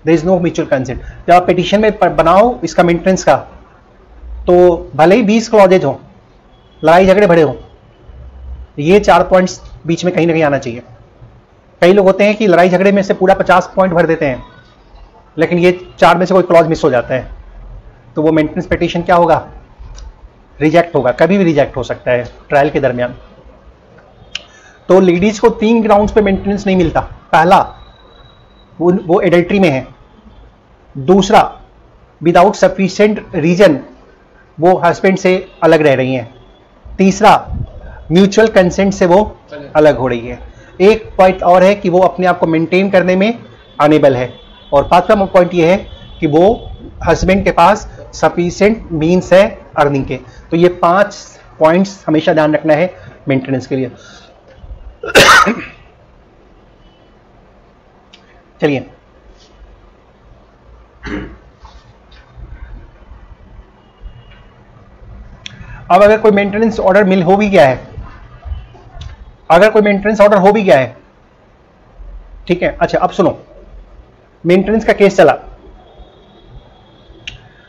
there is no mutual consent. जब आप पिटीशन में बनाओ इसका मेंटेनेंस का, तो भले ही 20 क्लॉजेज हो, लड़ाई झगड़े भरे हो, ये 4 पॉइंट्स बीच में कहीं ना कहीं आना चाहिए। कई लोग होते हैं कि लड़ाई झगड़े में से पूरा 50 पॉइंट भर देते हैं, लेकिन ये 4 में से कोई क्लॉज मिस हो जाता है, तो वो मेंटेनेंस पिटीशन क्या होगा, रिजेक्ट होगा, कभी भी रिजेक्ट हो सकता है ट्रायल के दरमियान। तो लेडीज को 3 ग्राउंड्स पे मेंटेनेंस नहीं मिलता। पहला, वो एडल्ट्री में है। दूसरा, विदाउट सफिशिएंट रीजन वो हस्बैंड से अलग रह रही हैं। तीसरा, म्यूचुअल कंसेंट से वो अलग हो रही है। एक पॉइंट और है कि वो अपने आप को मेंटेन करने में अनेबल है। और पांचवा पॉइंट ये है कि वो हस्बैंड के पास सफिशिएंट मीन्स है अर्निंग के। तो ये 5 पॉइंट्स हमेशा ध्यान रखना है मेंटेनेंस के लिए। चलिए, अब अगर कोई मेंटेनेंस ऑर्डर हो भी गया है, अगर कोई मेंटेनेंस ऑर्डर हो भी गया है, ठीक है। अच्छा, अब सुनो, मेंटेनेंस का केस चला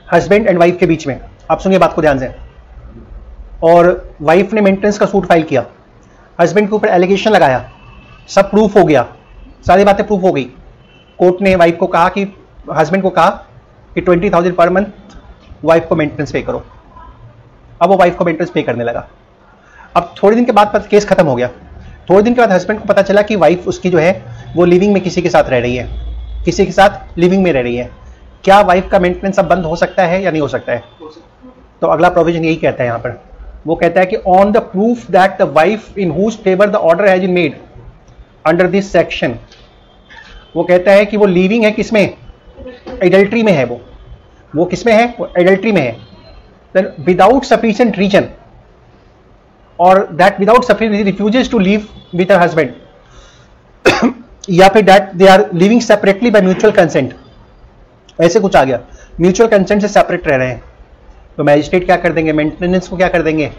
हस्बैंड एंड वाइफ के बीच में। आप सुनिए बात को ध्यान से। और वाइफ ने मेंटेनेंस का सूट फाइल किया, हस्बैंड के ऊपर एलिगेशन लगाया, सब प्रूफ हो गया, सारी बातें प्रूफ हो गई। कोर्ट ने वाइफ को कहा कि, हस्बैंड को कहा कि 20,000 पर मंथ वाइफ को मेंटेनेंस पे करो। अब वो वाइफ को मेंटेनेंस पे करने लगा। अब थोड़े दिन के बाद केस खत्म हो गया। थोड़े दिन के बाद हस्बैंड को पता चला कि वाइफ उसकी जो है वो लिविंग में किसी के साथ रह रही है, किसी के साथ लिविंग में रह रही है। क्या वाइफ का मेंटेनेंस अब बंद हो सकता है या नहीं हो सकता है? तो अगला प्रोविजन यही कहता है यहां पर, वो कहता है कि on the proof that the wife in whose favour the order has been made under this section, वो कहता है कि वो लिविंग है किसमें, एडल्ट्री में है। वो किसमें है, वो एडल्ट्री में है। देन विदाउट सफिशिएंट रीजन, और that without sufficient refuses to live with her husband, या फिर that they are living separately by mutual consent, ऐसे कुछ आ गया, म्यूचुअल कंसेंट से सेपरेट रह रहे हैं, तो मैजिस्ट्रेट क्या कर देंगे, मेंटेनेंस को क्या कर देंगे,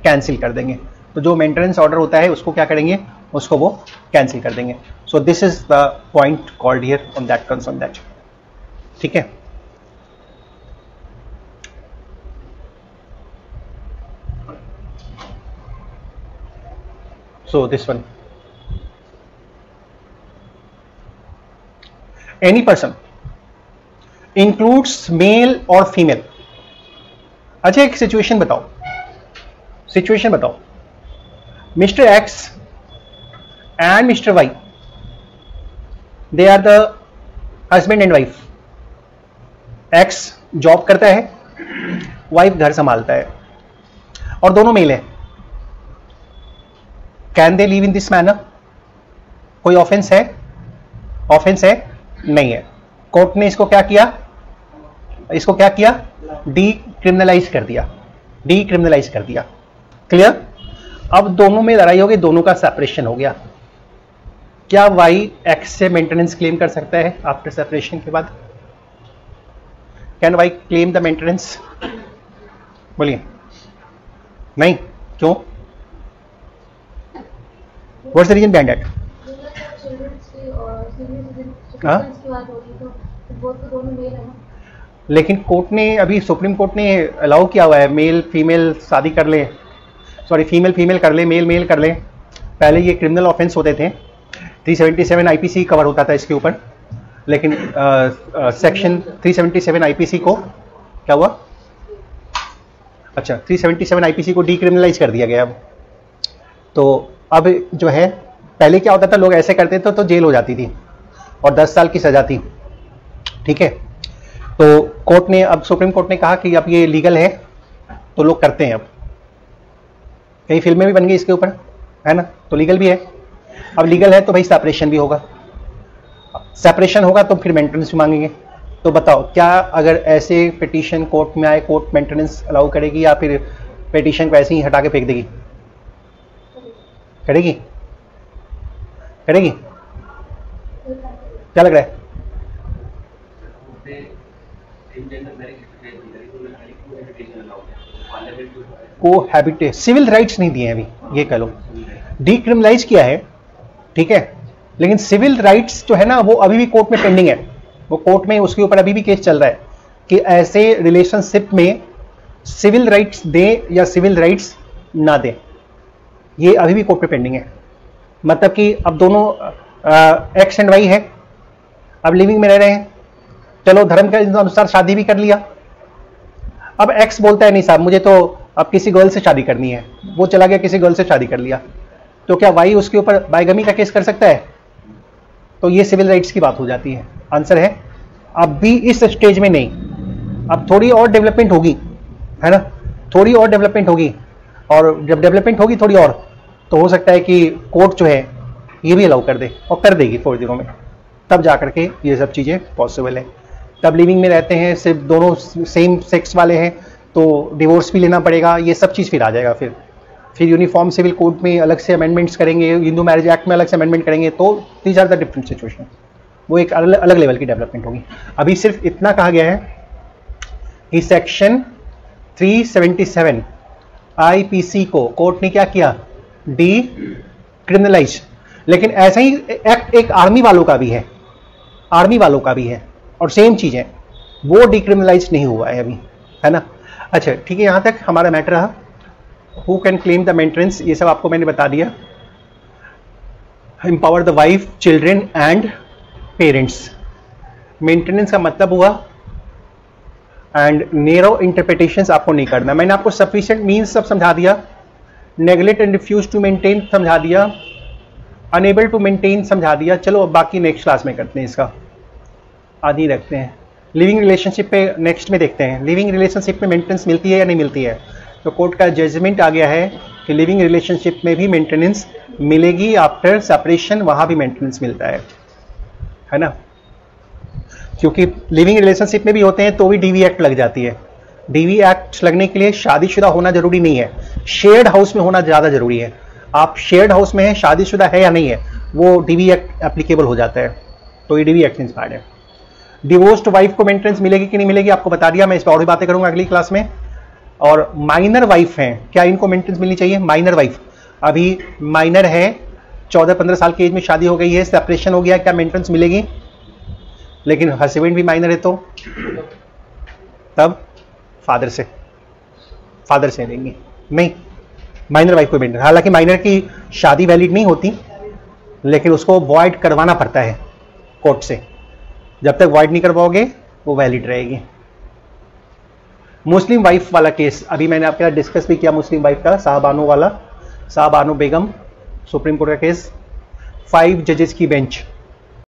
कैंसिल कर देंगे। तो जो मेंटेनेंस ऑर्डर होता है उसको क्या करेंगे, उसको वो कैंसिल कर देंगे। So this is the point called here on that concern that. ठीक है, so this one, any person includes male और फीमेल। अच्छा, एक सिचुएशन बताओ, Mister X and Mister Y, they are the husband and wife. X job करता है, wife घर संभालता है, और दोनों मेल है। Can they live in this manner? कोई ऑफेंस है? ऑफेंस है? नहीं है। कोर्ट ने इसको क्या किया, डीक्रिमिनलाइज कर दिया, क्लियर। अब दोनों में लड़ाई हो गई, दोनों का सेपरेशन हो गया। क्या वाई एक्स से मेंटेनेंस क्लेम कर सकता है आफ्टर सेपरेशन के बाद? Can Y claim the maintenance? बोलिए। नहीं, क्यों? What's the reason behind that? लेकिन कोर्ट ने, अभी सुप्रीम कोर्ट ने अलाउ किया हुआ है मेल फीमेल शादी कर ले, सॉरी फीमेल फीमेल कर ले, मेल मेल कर ले। पहले ये क्रिमिनल ऑफेंस होते थे, 377 आईपीसी कवर होता था इसके ऊपर, लेकिन सेक्शन 377 आईपीसी को क्या हुआ, अच्छा 377 आईपीसी को डीक्रिमिनलाइज कर दिया गया अब। तो अब जो है, पहले क्या होता था, लोग ऐसे करते थे तो जेल हो जाती थी और 10 साल की सजा थी। ठीक है, तो कोर्ट ने, अब सुप्रीम कोर्ट ने कहा कि अब ये लीगल है तो लोग करते हैं। अब कई फिल्में भी बन गई इसके ऊपर, है ना, तो लीगल भी है। अब लीगल है तो भाई सेपरेशन भी होगा, सेपरेशन होगा तो फिर मेंटेनेंस भी मांगेंगे। तो बताओ, क्या अगर ऐसे पिटीशन कोर्ट में आए, कोर्ट मेंटेनेंस अलाउ करेगी या फिर पिटीशन को ऐसे ही हटा के फेंक देगी? करेगी? क्या लग रहा है? कोहैबिटेट सिविल राइट्स नहीं दिए हैं अभी, ये कह लो। डीक्रिमिनलाइज किया है, ठीक है, लेकिन सिविल राइट्स जो है ना वो अभी भी कोर्ट में पेंडिंग है। वो कोर्ट में उसके ऊपर अभी भी केस चल रहा है कि ऐसे रिलेशनशिप में सिविल राइट्स दें या सिविल राइट्स ना दें, ये अभी भी कोर्ट में पेंडिंग है। मतलब कि अब दोनों एक्स एंड वाई है, अब लिविंग में रह रहे हैं, चलो धर्म के अनुसार शादी भी कर लिया। अब एक्स बोलता है नहीं साहब मुझे तो अब किसी गर्ल से शादी करनी है, वो चला गया किसी गर्ल से शादी कर लिया, तो क्या वाई उसके ऊपर बाइगमी का केस कर सकता है? तो ये सिविल राइट्स की बात हो जाती है। आंसर है अब भी इस स्टेज में नहीं, अब थोड़ी और डेवलपमेंट होगी, है ना, थोड़ी और डेवलपमेंट होगी, और जब डेवलपमेंट होगी थोड़ी और, तो हो सकता है कि कोर्ट जो है ये भी अलाउ कर दे, और कर देगी थोड़े दिनों में, तब जा करके ये सब चीज़ें पॉसिबल है। तब लिविंग में रहते हैं, सिर्फ दोनों सेम सेक्स वाले हैं, तो डिवोर्स भी लेना पड़ेगा, ये सब चीज़ फिर आ जाएगा। फिर यूनिफॉर्म सिविल कोड में अलग से अमेंडमेंट्स करेंगे, हिंदू मैरिज एक्ट में अलग से अमेंडमेंट करेंगे, तो these are the different situation, वो एक अलग लेवल की डेवलपमेंट होगी। अभी सिर्फ इतना कहा गया है कि सेक्शन 377 आईपीसी को कोर्ट ने क्या किया, डी क्रिमिनलाइज। लेकिन ऐसा ही एक्ट एक आर्मी वालों का भी है, आर्मी वालों का भी है, और सेम चीज है, वो डिक्रिमिनलाइज नहीं हुआ है अभी, है ना। अच्छा ठीक है, यहां तक हमारा मैटर रहा। Who can claim the maintenance, ये सब आपको मैंने बता दिया। Empower the wife, children and parents. Maintenance का मतलब हुआ, एंड नेरो इंटरप्रिटेशंस आपको नहीं करना। मैंने आपको सफिशिएंट मीन्स सब समझा दिया, neglect and refuse to maintain समझा दिया, अनेबल टू मेंटेन समझा दिया। चलो अब बाकी नेक्स्ट क्लास में करते हैं, इसका आदि रखते हैं। लिविंग रिलेशनशिप पे नेक्स्ट में देखते हैं, लिविंग रिलेशनशिप में मेंटेनेंस मिलती है या नहीं मिलती है। तो कोर्ट का जजमेंट आ गया है कि लिविंग रिलेशनशिप में भी मेंटेनेंस मिलेगी, आफ्टर सेपरेशन वहां भी मेंटेनेंस मिलता है ना, क्योंकि लिविंग रिलेशनशिप में भी होते हैं तो भी डीवी एक्ट लग जाती है। डीवी एक्ट लगने के लिए शादीशुदा होना जरूरी नहीं है, शेयर्ड हाउस में होना ज्यादा जरूरी है। आप शेयर्ड हाउस में है, शादीशुदा है या नहीं है, वो डीवी एक्ट एप्लीकेबल हो जाता है, तो ये डीवी एक्ट से इंस्पायर्ड है। डिवोर्स्ड वाइफ को मेंटेनेंस मिलेगी कि नहीं मिलेगी आपको बता दिया, मैं इस पर और भी बातें करूंगा अगली क्लास में। और माइनर वाइफ हैं, क्या इनको मेंटेनेंस मिलनी चाहिए? माइनर वाइफ अभी माइनर है, 14-15 साल की एज में शादी हो गई है, सेपरेशन हो गया, क्या मेंटेनेंस मिलेगी? लेकिन हस्बैंड भी माइनर है तो तब फादर से देंगे, नहीं माइनर वाइफ को मेंटेनेंस। हालांकि माइनर की शादी वैलिड नहीं होती, लेकिन उसको वॉइड करवाना पड़ता है कोर्ट से, जब तक वॉइड नहीं करवाओगे वो वैलिड रहेगी। मुस्लिम वाइफ वाला केस अभी मैंने आपके साथ डिस्कस भी किया, मुस्लिम वाइफ का, शाहबानो बेगम, सुप्रीम कोर्ट का केस, 5 जजेस की बेंच,